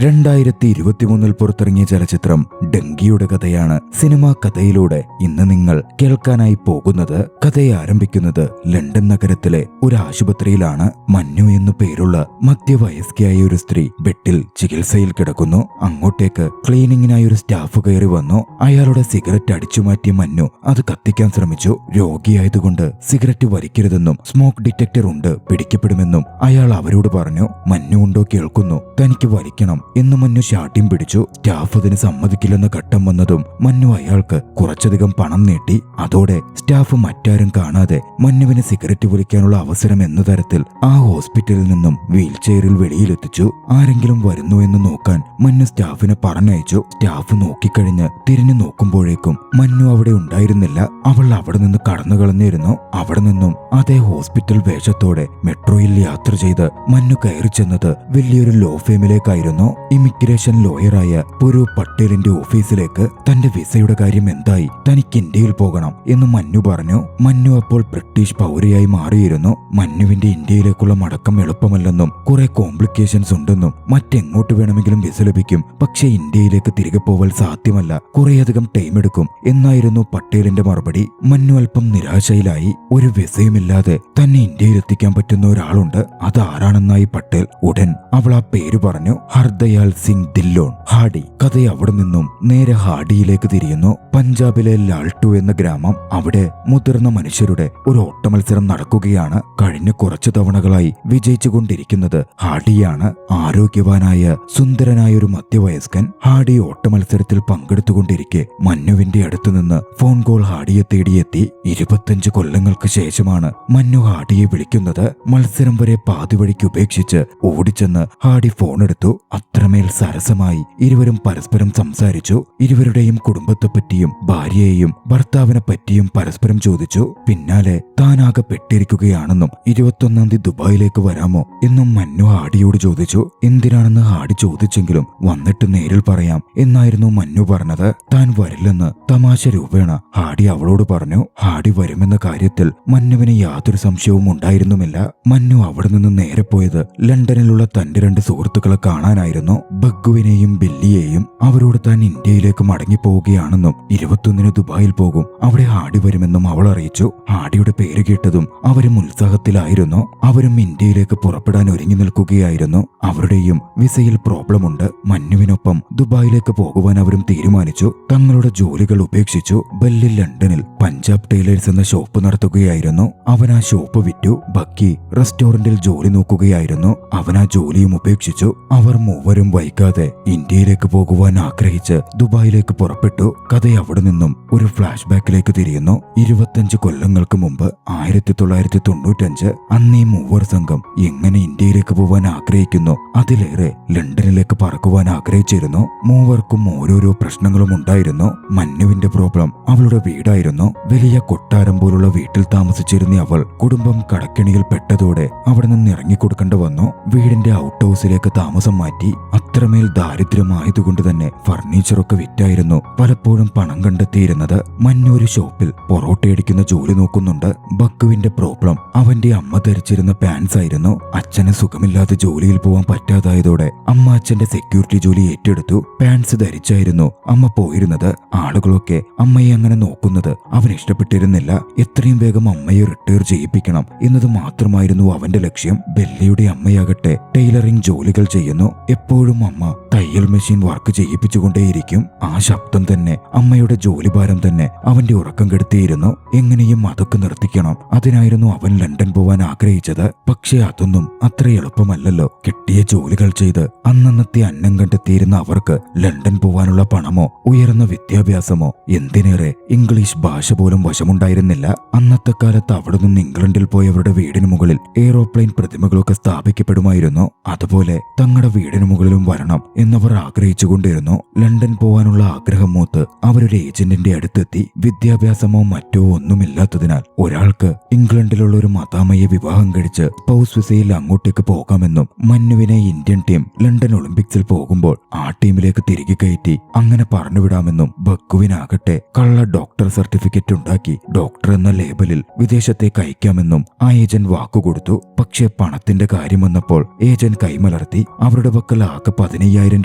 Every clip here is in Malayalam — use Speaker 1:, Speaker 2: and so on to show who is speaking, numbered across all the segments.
Speaker 1: 2023 പുറത്തിറങ്ങിയ ചലച്ചിത്രം ഡങ്കിയുടെ കഥയാണ്. സിനിമാ കഥയിലൂടെ ഇന്ന് നിങ്ങൾ കേൾക്കാനായി പോകുന്നത്. കഥയെ ആരംഭിക്കുന്നത് ലണ്ടൻ നഗരത്തിലെ ഒരു ആശുപത്രിയിലാണ്. മഞ്ഞു എന്നു പേരുള്ള മധ്യവയസ്കയായ ഒരു സ്ത്രീ ബെഡിൽ ചികിത്സയിൽ കിടക്കുന്നു. അങ്ങോട്ടേക്ക് ക്ലീനിങ്ങിനായി ഒരു സ്റ്റാഫ് കയറി വന്നു. അയാളുടെ സിഗരറ്റ് അടിച്ചുമാറ്റിയ മഞ്ഞു അത് കത്തിക്കാൻ ശ്രമിച്ചു. രോഗിയായതുകൊണ്ട് സിഗരറ്റ് വലിക്കരുതെന്നും സ്മോക്ക് ഡിറ്റക്ടർ ഉണ്ട്, പിടിക്കപ്പെടുമെന്നും അയാൾ അവരോട് പറഞ്ഞു. മഞ്ഞു ഉണ്ടോ കേൾക്കുന്നു, തനിക്ക് വലിക്കണം എന്ന് മഞ്ഞു ശാഠ്യം പിടിച്ചു. സ്റ്റാഫ് അതിന് സമ്മതിക്കില്ലെന്ന ഘട്ടം വന്നതും മഞ്ഞു അയാൾക്ക് കുറച്ചധികം പണം നീട്ടി. അതോടെ സ്റ്റാഫ് മറ്റാരും കാണാതെ മഞ്ഞുവിന് സിഗരറ്റ് വലിക്കാനുള്ള അവസരം എന്ന തരത്തിൽ ആ ഹോസ്പിറ്റലിൽ നിന്നും വീൽ ചെയറിൽ വെളിയിലെത്തിച്ചു. ആരെങ്കിലും വരുന്നു എന്ന് നോക്കാൻ മഞ്ഞു സ്റ്റാഫിനെ പറഞ്ഞയച്ചു. സ്റ്റാഫ് നോക്കിക്കഴിഞ്ഞ് തിരിഞ്ഞു നോക്കുമ്പോഴേക്കും മഞ്ഞു അവിടെ ഉണ്ടായിരുന്നില്ല. അവൾ അവിടെ നിന്ന് കടന്നു കളഞ്ഞിരുന്നു. അവിടെ നിന്നും അതേ ഹോസ്പിറ്റൽ വേഷത്തോടെ മെട്രോയിൽ യാത്ര ചെയ്ത് മഞ്ഞു കയറി ചെന്നത് വലിയൊരു ലോ ഫേമിലേക്കായിരുന്നു. ഇമിഗ്രേഷൻ ലോയറായ പുരു പട്ടേലിന്റെ ഓഫീസിലേക്ക്. തന്റെ വിസയുടെ കാര്യം എന്തായി, തനിക്ക് ഇന്ത്യയിൽ പോകണം എന്ന് മഞ്ഞു പറഞ്ഞു. മഞ്ഞു അപ്പോൾ ബ്രിട്ടീഷ് പൗരയായി മാറിയിരുന്നു. മഞ്ഞുവിന്റെ ഇന്ത്യയിലേക്കുള്ള മടക്കം എളുപ്പമല്ലെന്നും കുറെ കോംപ്ലിക്കേഷൻസ് ഉണ്ടെന്നും മറ്റെങ്ങോട്ട് വേണമെങ്കിലും വിസ ലഭിക്കും, പക്ഷെ ഇന്ത്യയിലേക്ക് തിരികെ പോവൽ സാധ്യമല്ല, കുറേയധികം ടൈം എടുക്കും എന്നായിരുന്നു പട്ടേലിന്റെ മറുപടി. മഞ്ഞു അല്പം നിരാശയിലായി. ഒരു വിസയുമില്ലാതെ തന്നെ ഇന്ത്യയിൽ എത്തിക്കാൻ പറ്റുന്ന ഒരാളുണ്ട്, അതാരാണെന്നായി പട്ടേൽ. ഉടൻ അവൾ ആ പേര് പറഞ്ഞു, ഹർദയാൽ സിംഗ് ദില്ലോൺ, ഹാഡി. കഥ അവിടെ നിന്നും നേരെ ഹാഡിയിലേക്ക് തിരിയുന്നു. പഞ്ചാബിലെ ലാൾട്ടു എന്ന ഗ്രാമം. അവിടെ മുതിർന്ന മനുഷ്യരുടെ ഒരു ഓട്ടമത്സരം നടക്കുകയാണ്. കഴിഞ്ഞ കുറച്ചു തവണകളായി വിജയിച്ചുകൊണ്ടിരിക്കുന്നത് ഹാഡിയാണ്. ആരോഗ്യവാനായ സുന്ദരനായ ഒരു മധ്യവയസ്കൻ. ഹാഡി ഓട്ടമത്സരത്തിൽ പങ്കെടുത്തുകൊണ്ടിരിക്കെ മഞ്ഞുവിന്റെ അടുത്തുനിന്ന് ഫോൺ കോൾ ഹാഡിയെ തേടിയെത്തി. 25 കൊല്ലങ്ങൾക്ക് ശേഷമാണ് മഞ്ഞു ഹാഡിയെ വിളിക്കുന്നത്. മത്സരം വരെ പാതിവഴിക്ക് ഉപേക്ഷിച്ച് ഓടിച്ചെന്ന് ഹാഡി ഫോണെടുത്തു. അത്രമേൽ സരസമായി ഇരുവരും പരസ്പരം സംസാരിച്ചു. ഇരുവരുടെയും കുടുംബത്തെപ്പറ്റിയും ഭാര്യയെയും ഭർത്താവിനെ പറ്റിയും പരസ്പരം ചോദിച്ചു. പിന്നാലെ താനാകെ പെട്ടിരിക്കുകയാണെന്നും 21-ാം തീയതി ദുബായിലേക്ക് വരാമോ എന്നും മഞ്ഞു ഹാഡിയോട് ചോദിച്ചു. എന്തിനാണെന്ന് ഹാഡി ചോദിച്ചെങ്കിലും വന്നിട്ട് നേരിൽ പറയാം എന്നായിരുന്നു മഞ്ഞു പറഞ്ഞത്. താൻ വരില്ലെന്ന് തമാശ രൂപേണ ഹാഡി അവളോട് പറഞ്ഞു. ഹാഡി വരുമെന്ന കാര്യത്തിൽ മഞ്ഞുവിന് യാതൊരു സംശയവും ഉണ്ടായിരുന്നുമില്ല. മഞ്ഞു അവിടെ നിന്ന് നേരെ പോയത് ലണ്ടനിലുള്ള തന്റെ 2 സുഹൃത്തുക്കളെ കാണാനായിരുന്നു, ബഗ്ഗുവിനെയും ബില്ലിയെയും. അവരോട് താൻ ഇന്ത്യയിലേക്ക് മടങ്ങിപ്പോവുകയാണെന്നും 21-ന് ദുബായിൽ പോകും, അവിടെ ഹാഡി വരുമെന്നും അവൾ അറിയിച്ചു. ഹാഡിയുടെ പേര് കേട്ടതും അവരും ഉത്സാഹത്തിലായിരുന്നു. അവരും ഇന്ത്യയിലേക്ക് പുറപ്പെടാൻ ഒരുങ്ങി നിൽക്കുകയായിരുന്നു. അവരുടെയും വിസയിൽ പ്രോബ്ലമുണ്ട്. മഞ്ഞുവിനൊപ്പം ദുബായിലേക്ക് പോകുവാൻ അവരും തീരുമാനിച്ചു. തങ്ങളുടെ ജോലികൾ ഉപേക്ഷിച്ചു. ബെല്ലി ലണ്ടനിൽ പഞ്ചാബ് ടൈലേഴ്സ് എന്ന ഷോപ്പ് നടത്തുകയായിരുന്നു. അവൻ ആ ഷോപ്പ് വിറ്റു. ബക്കി റെസ്റ്റോറന്റിൽ ജോലി നോക്കുകയായിരുന്നു. അവൻ ആ ജോലിയും ഉപേക്ഷിച്ചു. അവർ മൂവരും വൈകാതെ ഇന്ത്യയിലേക്ക് പോകുവാൻ ആഗ്രഹിച്ച് ദുബായിലേക്ക് പുറപ്പെട്ടു. കഥ അവിടെ നിന്നും ഒരു ഫ്ലാഷ് ബാക്കിലേക്ക് തിരിയുന്നു. 25 കൊല്ലങ്ങൾക്ക് മുമ്പ് 1995 അന്നീ മൂവർ സംഘം എങ്ങനെ ഇന്ത്യയിലേക്ക് പോവാൻ ആഗ്രഹിക്കുന്നു, അതിലേറെ ലണ്ടനിലേക്ക് പറക്കുവാൻ ആഗ്രഹിച്ചിരുന്നു. മൂവർക്കും ഓരോരോ പ്രശ്നങ്ങളും ഉണ്ടായിരുന്നു. മഞ്ഞുവിന്റെ പ്രോബ്ലം അവളുടെ വീടായിരുന്നു. വലിയ കൊട്ടാരം പോലുള്ള വീട്ടിൽ താമസിച്ചിരുന്ന അവൾ കുടുംബം കടക്കെണിയിൽ പെട്ടതോടെ അവിടെ നിന്ന് ഇറങ്ങിക്കൊടുക്കേണ്ടി വന്നു. വീടിന്റെ ഔട്ട് ഹൗസിലേക്ക് താമസം മാറ്റി. അത്രമേൽ ദാരിദ്ര്യമായതുകൊണ്ട് തന്നെ ഫർണിച്ചറൊക്കെ വിറ്റായിരുന്നു പലപ്പോഴും പണം കണ്ടെത്തിയിരുന്നത്. മഞ്ഞൊരു ഷോപ്പിൽ പൊറോട്ടയടിക്കുന്ന ജോലി നോക്കുന്നുണ്ട്. ബഗ്ഗുവിന്റെ പ്രോബ്ലം അവന്റെ അമ്മ ധരിച്ചിരുന്ന പാൻസ് ആയിരുന്നു. അച്ഛന് സുഖമില്ലാതെ ജോലിയിൽ പോവാൻ പറ്റാതായതോടെ അമ്മ അച്ഛന്റെ സെക്യൂരിറ്റി ജോലി ഏറ്റെടുത്തു. പാൻസ് ധരിച്ചായിരുന്നു അമ്മ പോയിരുന്നത്. ആളുകളൊക്കെ അമ്മയെ അങ്ങനെ നോക്കുന്നത് അവൻ ഇഷ്ടപ്പെട്ടിരുന്നില്ല. എത്രയും വേഗം അമ്മയെ റിട്ടയർ ചെയ്യിപ്പിക്കണം എന്നത് മാത്രമായിരുന്നു അവന്റെ ലക്ഷ്യം. ബെല്ലിയുടെ അമ്മയാകട്ടെ ടൈലറിംഗ് ജോലികൾ ചെയ്യുന്നു. എപ്പോഴും അമ്മ തയ്യൽ മെഷീൻ വർക്ക് ചെയ്യിപ്പിച്ചുകൊണ്ടേയിരിക്കും. ആ ശബ്ദം തന്നെ, അമ്മയുടെ ജോലിഭാരം തന്നെ അവന്റെ ഉറക്കം കെടുത്തിയിരുന്നു. എങ്ങനെയും അതൊക്കെ നിർത്തിക്കണം. അതിനായിരുന്നു അവൻ ലണ്ടൻ പോവാൻ ആഗ്രഹിച്ചത്. പക്ഷെ അതൊന്നും അത്ര എളുപ്പമല്ലല്ലോ. കിട്ടിയ ജോലികൾ ചെയ്ത് അന്നന്നത്തെ അന്നം കണ്ടെത്തിയിരുന്ന അവർക്ക് ലണ്ടൻ പോവാനുള്ള പണമോ ഉയർന്ന വിദ്യാഭ്യാസമോ എന്തിനേറെ ഇംഗ്ലീഷ് ഭാഷ പോലും വശമുണ്ടായിരുന്നില്ല. അന്നത്തെ കാലത്ത് അവിടെ നിന്ന് ഇംഗ്ലണ്ടിൽ പോയവരുടെ വീടിന് മുകളിൽ എയ്റോപ്ലെയിൻ പ്രതിമകളൊക്കെ സ്ഥാപിക്കപ്പെടുമായിരുന്നു. അതുപോലെ തങ്ങളുടെ വീടിന് മുകളിലും വരണം എന്നവർ ആഗ്രഹിച്ചുകൊണ്ടിരുന്നു. ലണ്ടൻ പോവാനുള്ള ആഗ്രഹം മൂത്ത് അവരൊരു ഏജന്റിന്റെ അടുത്തെത്തി. വിദ്യാഭ്യാസമോ മറ്റോ ഒന്നുമില്ലാത്തതിനാൽ ഒരാൾക്ക് ഇംഗ്ലണ്ടിലുള്ള ഒരു മതാമയെ വിവാഹം കഴിച്ച് സ്പൗസ് വിസയിൽ അങ്ങോട്ടേക്ക് പോകാമെന്നും മഞ്ഞുവിനെ ഇന്ത്യൻ ടീം ലണ്ടൻ ഒളിമ്പിക്സിൽ പോകുമ്പോൾ ആ ടീമിലേക്ക് തിരികെ കയറ്റി അങ്ങനെ പറഞ്ഞുവിടാമെന്നും ബഗ്ഗുവിനാകട്ടെ കള്ള ഡോക്ടർ സർട്ടിഫിക്കറ്റ് ഉണ്ടാക്കി ഡോക്ടർ എന്ന ലേബലിൽ വിദേശത്തേക്ക് അയക്കാമെന്നും ആ ഏജന്റ് വാക്കുകൊടുത്തു. പക്ഷേ പണത്തിന്റെ കാര്യം വന്നപ്പോൾ ഏജന്റ് കൈമലർത്തി. അവരുടെ പക്കൽ ആകെ ആകെ 15,000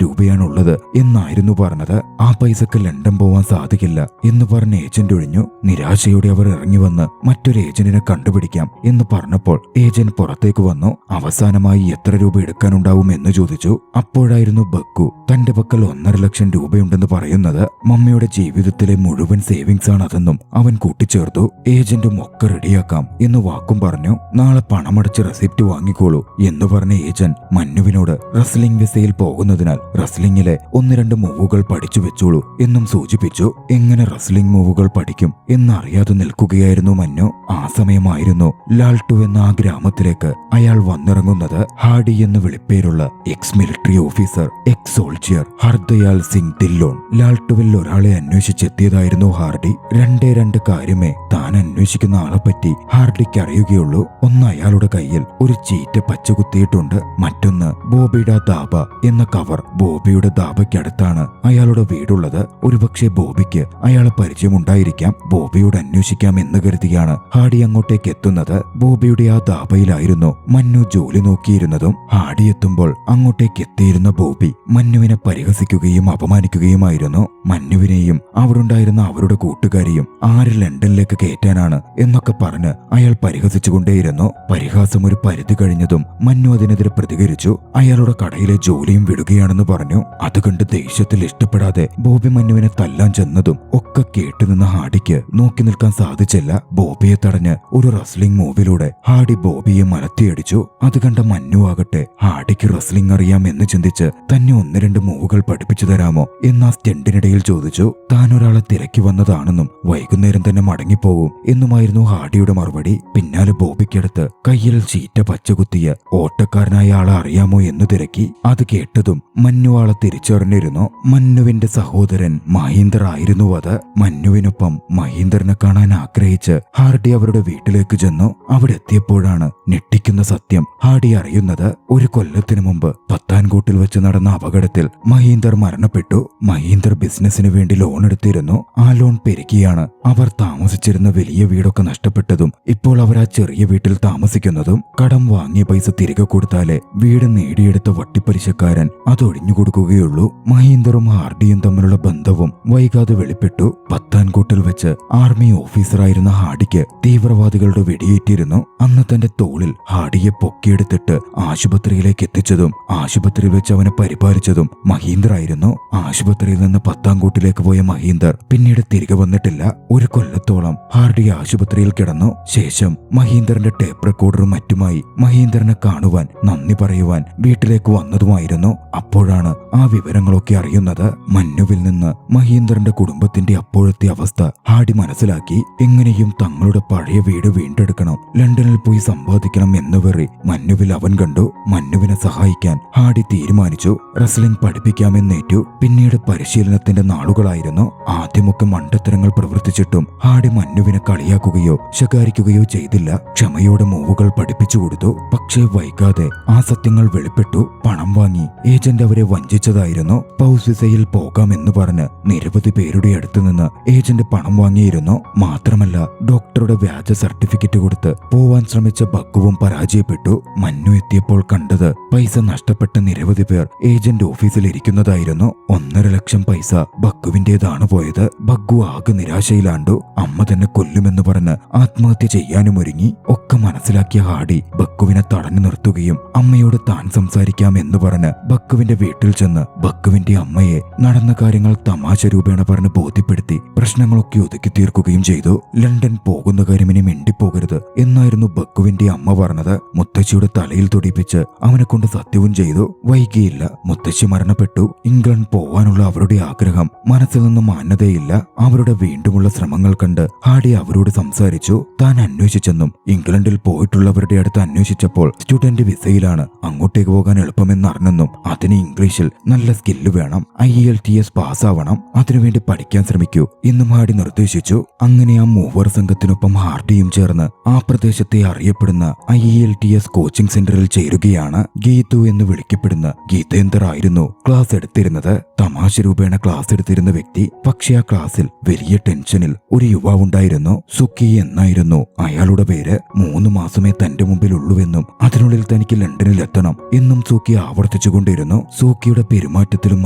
Speaker 1: രൂപയാണുള്ളത് എന്നായിരുന്നു പറഞ്ഞത്. ആ പൈസക്ക് ലണ്ടൻ പോവാൻ സാധിക്കില്ല എന്ന് പറഞ്ഞ ഏജന്റ് ഒഴിഞ്ഞു. നിരാശയോടെ അവർ ഇറങ്ങി വന്ന് മറ്റൊരു ഏജന്റിനെ കണ്ടുപിടിക്കാം എന്ന് പറഞ്ഞപ്പോൾ ഏജന്റ് പുറത്തേക്ക് വന്നു. അവസാനമായി എത്ര രൂപ എടുക്കാനുണ്ടാവും എന്ന് ചോദിച്ചു. അപ്പോഴായിരുന്നു ബക്കു തന്റെ പക്കൽ 1.5 ലക്ഷം രൂപയുണ്ടെന്ന് പറയുന്നത്. മമ്മിയുടെ ജീവിതത്തിലെ മുഴുവൻ സേവിങ്സ് ആണ് അതെന്നും അവൻ കൂട്ടിച്ചേർത്തു. ഏജന്റും ഒക്കെ റെഡിയാക്കാം എന്ന് വാക്കും പറഞ്ഞു. നാളെ പണമടച്ച് റെസിപ്റ്റ് വാങ്ങിക്കോളൂ എന്ന് പറഞ്ഞ ഏജന്റ് മന്നുവിനോട് റെസ്ലിംഗ് വിസയിൽ പോകുന്നതിനാൽ റെസ്ലിംഗിലെ 1-2 മൂവുകൾ പഠിച്ചു വെച്ചോളൂ എന്നും സൂചിപ്പിച്ചു. എങ്ങനെ റെസ്ലിംഗ് മൂവുകൾ പഠിക്കും എന്നറിയാതെ നിൽക്കുകയായിരുന്നു മന്നു. ആ സമയമായിരുന്നു ലാൽട്ടു എന്ന ആ ഗ്രാമത്തിലേക്ക് അയാൾ വന്നിറങ്ങുന്നത്. ഹാഡി എന്ന് വിളിപ്പേരുള്ള ex military officer, ex soldier Hardayal Singh Dhillon ലാൽട്ടുവിൽ ഒരാളെ അന്വേഷിച്ചെത്തിയതായിരുന്നു ഹാർഡി. 2 കാര്യമേ താൻ അന്വേഷിക്കുന്ന ആളെപ്പറ്റി ഹാർഡിക്ക് അറിയുകയുള്ളൂ. ഒന്ന്, അയാളുടെ കയ്യിൽ ഒരു ചീറ്റ പച്ചകുത്തിയിട്ടുണ്ട്. മറ്റൊന്ന്, ബോബിയുടെ ദാബ എന്ന കവർ. ബോബിയുടെ ദാബയ്ക്കടുത്താണ് അയാളുടെ വീടുള്ളത്. ഒരുപക്ഷെ ബോബിക്ക് അയാളെ പരിചയമുണ്ടായിരിക്കാം. ബോബിയോട് അന്വേഷിക്കാം എന്ന് കരുതിയാണ് ഹാഡി അങ്ങോട്ടേക്ക് എത്തുന്നത്. ബോബിയുടെ ആ ദാബയിലായിരുന്നു മന്നു ജോലി നോക്കിയിരുന്നതും. ഹാഡി എത്തുമ്പോൾ അങ്ങോട്ടേക്ക് എത്തിയിരുന്ന ബോബി മന്നുവിനെ പരിഹസിക്കുകയും അപമാനിക്കുകയുമായിരുന്നു. മന്നുവിനെയും അവിടുണ്ടായിരുന്ന അവരുടെ കൂട്ടുകാരെയും ആര് ലണ്ടനിലേക്ക് കയറ്റാനാണ് എന്നൊക്കെ പറഞ്ഞ് അയാൾ പരിഹസിച്ചുകൊണ്ടേയിരുന്നു. പരിഹാസം ഒരു പരിധി കഴിഞ്ഞതും മന്നു അതിനെതിരെ പ്രതികരിച്ചു. അയാളുടെ കടയിലെ ജോലിയും വിടുകയാണെന്ന് പറഞ്ഞു. അത് കണ്ട് ദേഷ്യത്തിൽ ഇഷ്ടപ്പെടാതെ ബോബി മന്നുവിനെ തല്ലാൻ ചെന്നതും ഒക്കെ കേട്ടുനിന്ന ഹാഡിക്ക് നോക്കി നിൽക്കാൻ സാധിച്ചില്ല. ബോബിയെ തടഞ്ഞ് ഒരു റെസ്ലിംഗ് മൂവിലൂടെ ഹാഡി ബോബിയെ മലത്തിയടിച്ചു. അത് കണ്ട മന്നു ആകട്ടെ ഹാഡിക്ക് റെസ്ലിംഗ് അറിയാം എന്ന് ചിന്തിച്ച് തന്നെ 1-2 മൂവുകൾ പഠിപ്പിച്ചു തരാമോ എന്ന സ്റ്റെന്റിനിടയിൽ ചോദിച്ചു. താൻ ഒരാളെ തിരക്കി വന്നതാണെന്നും വൈകുന്നേരം തന്നെ മടങ്ങിപ്പോകും എന്നുമായിരുന്നു ഹാഡിയുടെ മറുപടി. പിന്നാലെ ബോബിക്കടുത്ത് കയ്യിൽ ചീറ്റ പച്ചകുത്തിയ ഓട്ടക്കാരനായ ആളെ അറിയാമോ എന്ന് തിരക്കി. അത് കേട്ടതും മന്നു ആളെ തിരിച്ചറിഞ്ഞിരുന്നു. മന്നുവിന്റെ സഹോദരൻ മഹീന്ദർ ആയിരുന്നു അത്. മന്നുവിനൊപ്പം മഹീന്ദറിനെ കാണാൻ ആഗ്രഹിച്ച് ഹാർഡി അവരുടെ വീട്ടിലേക്ക് ചെന്നു. അവിടെ എത്തിയപ്പോഴാണ് ഞെട്ടിക്കുന്ന സത്യം ഹാർഡി അറിയുന്നത്. 1 കൊല്ലത്തിനു മുമ്പ് പത്താൻകോട്ടിൽ വെച്ച് നടന്ന അപകടത്തിൽ മഹീന്ദർ മരണപ്പെട്ടു. മഹീന്ദർ ബിസിനസിന് വേണ്ടി ലോൺ എടുത്തിരുന്നു. ആ ലോൺ പെരുകിയാണ് അവർ താമസിച്ചിരുന്ന വലിയ വീടൊക്കെ നഷ്ടപ്പെട്ടതും ഇപ്പോൾ അവർ ആ ചെറിയ വീട്ടിൽ താമസിക്കുന്നതും. കടം വാങ്ങിയ പൈസ തിരികെ കൊടുത്താലേ വീട് നേടിയെടുത്ത വട്ടിപ്പലിശക്കാരൻ അതൊഴിഞ്ഞു കൊടുക്കുകയുള്ളൂ. മഹീന്ദറും ഹാർഡിയും തമ്മിലുള്ള ബന്ധവും വൈകാതെ വെളിപ്പെട്ടു. പത്താൻകോട്ടിൽ വെച്ച് ആർമി ഓഫീസറായിരുന്ന ഹാഡിക്ക് തീവ്രവാദികളുടെ വെടിയേറ്റിരുന്നു. അന്ന് തന്റെ തോളിൽ ഹാഡിയെ പൊക്കിയെടുത്തിട്ട് ആശുപത്രിയിലേക്ക് എത്തിച്ചതും ആശുപത്രിയിൽ വെച്ച് അവനെ പരിപാലിച്ചതും മഹീന്ദർ ആയിരുന്നു. ആശുപത്രിയിൽ നിന്ന് പത്താൻകോട്ടിലേക്ക് പോയ മഹീന്ദർ പിന്നീട് തിരികെ വന്നിട്ടില്ല. 1 കൊല്ലത്തോളം ഹാർഡി ആശുപത്രിയിൽ കിടന്നു. ശേഷം മഹീന്ദറിന്റെ ടേപ്പ് റെക്കോർഡറും മറ്റുമായി മഹീന്ദറിനെ കാണുവാൻ, നന്ദി പറയുവാൻ വീട്ടിലേക്ക് വന്നതുമായിരുന്നു. അപ്പോഴാണ് ആ വിവരങ്ങളൊക്കെ അറിയുന്നത്. മന്നുവിൽ നിന്ന് മഹീന്ദറിന്റെ കുടുംബത്തിന്റെ അപ്പോഴത്തെ അവസ്ഥ ഹാഡി മനസ്സിലാക്കി. എങ്ങനെയും തങ്ങളുടെ പഴയ വീട് വീണ്ടെടുക്കണം, ലണ്ടനിൽ പോയി സമ്പാദിക്കണം എന്ന് വെറി മന്നുവിൽ അവൻ കണ്ടു. മന്നുവിനെ സഹായിക്കാൻ ഹാഡി തീരുമാനിച്ചു. റെസ്ലിംഗ് പഠിപ്പിക്കാമെന്നേറ്റു. പിന്നീട് പരിശീലനത്തിന്റെ നാളുകളായിരുന്നു. ആദ്യമൊക്കെ മണ്ടത്തരങ്ങൾ പ്രവർത്തിച്ചിട്ടും ഹാഡി മന്നുവിനെ കളിയാക്കുകയോ ശകാരിക്കുകയോ ചെയ്തില്ല. ക്ഷമയോടെ മൂവുകൾ പഠിപ്പിച്ചു കൊടുത്തു. പക്ഷേ വൈകാതെ ആ സത്യങ്ങൾ വെളിപ്പെട്ടു. പണം വാങ്ങി ഏജന്റ് അവരെ വഞ്ചിച്ചതായിരുന്നു. പൗസ് വിസയിൽ പോകാമെന്ന് പറഞ്ഞ് നിരവധി പേരുടെ അടുത്ത് നിന്ന് ഏജന്റ് പണം വാങ്ങിയിരുന്നു. മാത്രമല്ല ഡോക്ടറുടെ വ്യാജ സർട്ടിഫിക്കറ്റ് കൊടുത്ത് പോവാൻ ശ്രമിച്ച ബഗ്ഗുവും പരാജയപ്പെട്ടു. മന്നു എത്തിയപ്പോൾ കണ്ടത് പൈസ നഷ്ടപ്പെട്ട നിരവധി പേർ ഏജന്റ് ഓഫീസിൽ ഇരിക്കുന്നതായിരുന്നു. 1.5 ലക്ഷം പൈസ ബഗ്ഗുവിന്റേതാണ് പോയത്. ബഗ്ഗു ആകെ നിരാശയിലാണ്ടു. അമ്മ തന്നെ കൊല്ലുമെന്ന് പറഞ്ഞ് ആത്മഹത്യ ചെയ്യാനും ഒരുങ്ങി. ഒക്കെ മനസ്സിലാക്കിയ ഹാഡി ബഗ്ഗുവിനെ തടഞ്ഞു നിർത്തുകയും അമ്മയോട് താൻ സംസാരിക്കാം എന്ന് പറഞ്ഞ് ബഗ്ഗുവിന്റെ വീട്ടിൽ ചെന്ന് ബഗ്ഗുവിന്റെ അമ്മയെ നടന്ന കാര്യങ്ങൾ തമാശ രൂപേണ പറഞ്ഞ് ബോധ്യപ്പെടുത്തി പ്രശ്നങ്ങളൊക്കെ ഒതുക്കി തീർക്കുകയും ചെയ്തു. ലണ്ടൻ പോകുന്ന കാര്യം ഇനി മിണ്ടിപ്പോകരുത് എന്നായിരുന്നു ബഗ്ഗുവിന്റെ അമ്മ പറഞ്ഞത്. മുത്തശ്ശിയുടെ തലയിൽ തൊടിപ്പിച്ച് അവനെ കൊണ്ട് സത്യവും ചെയ്തു. വൈകിയില്ല, മുത്തശ്ശി മരണപ്പെട്ടു. ഇംഗ്ലണ്ട് പോവാനുള്ള അവരുടെ ആഗ്രഹം മനസ്സിൽ നിന്നും മാന്യതയില്ല. അവരുടെ വീണ്ടുമുള്ള ശ്രമങ്ങൾ കണ്ട് ഹാഡി അവരോട് സംസാരിച്ചു. താൻ അന്വേഷിച്ചെന്നും ഇംഗ്ലണ്ടിൽ പോയിട്ടുള്ളവരുടെ അടുത്ത് അന്വേഷിച്ചപ്പോൾ സ്റ്റുഡന്റ് വിസയിലാണ് അങ്ങോട്ടേക്ക് പോകാൻ എളുപ്പമെന്നറിഞ്ഞെന്നും അതിന് ഇംഗ്ലീഷിൽ നല്ല സ്കില്ല് വേണം, IELTS പാസ്സാവണം, അതിനുവേണ്ടി പഠിക്കാൻ ശ്രമിക്കൂ എന്നും ഹാഡി നിർദ്ദേശിച്ചു. അങ്ങനെ ആ മൂവർ സംഘത്തിനൊപ്പം ഹാർഡിയും ചേർന്ന് ആ പ്രദേശത്തെ അറിയപ്പെടുന്ന IELTS കോച്ചിംഗ് സെന്ററിൽ ചേരുകയാണ്. ഗീതു എന്ന് വിളിക്കപ്പെടുന്ന ഗീതേന്ദർ ആയിരുന്നു ക്ലാസ് എടുത്തിരുന്നത്. തമാശ രൂപേണ ക്ലാസ് എടുത്തിരുന്ന വ്യക്തി. പക്ഷെ ആ ക്ലാസ്സിൽ വലിയ ടെൻഷനിൽ ഒരു യുവാവുണ്ടായിരുന്നു. സുക്കി എന്നായിരുന്നു അയാളുടെ പേര്. 3 മാസമേ തന്റെ മുമ്പിലുള്ളൂവെന്നും അതിനുള്ളിൽ തനിക്ക് ലണ്ടനിൽ എത്തണം എന്നും സൂക്കി ആവർത്തിച്ചുകൊണ്ടിരുന്നു. സൂക്കിയുടെ പെരുമാറ്റത്തിലും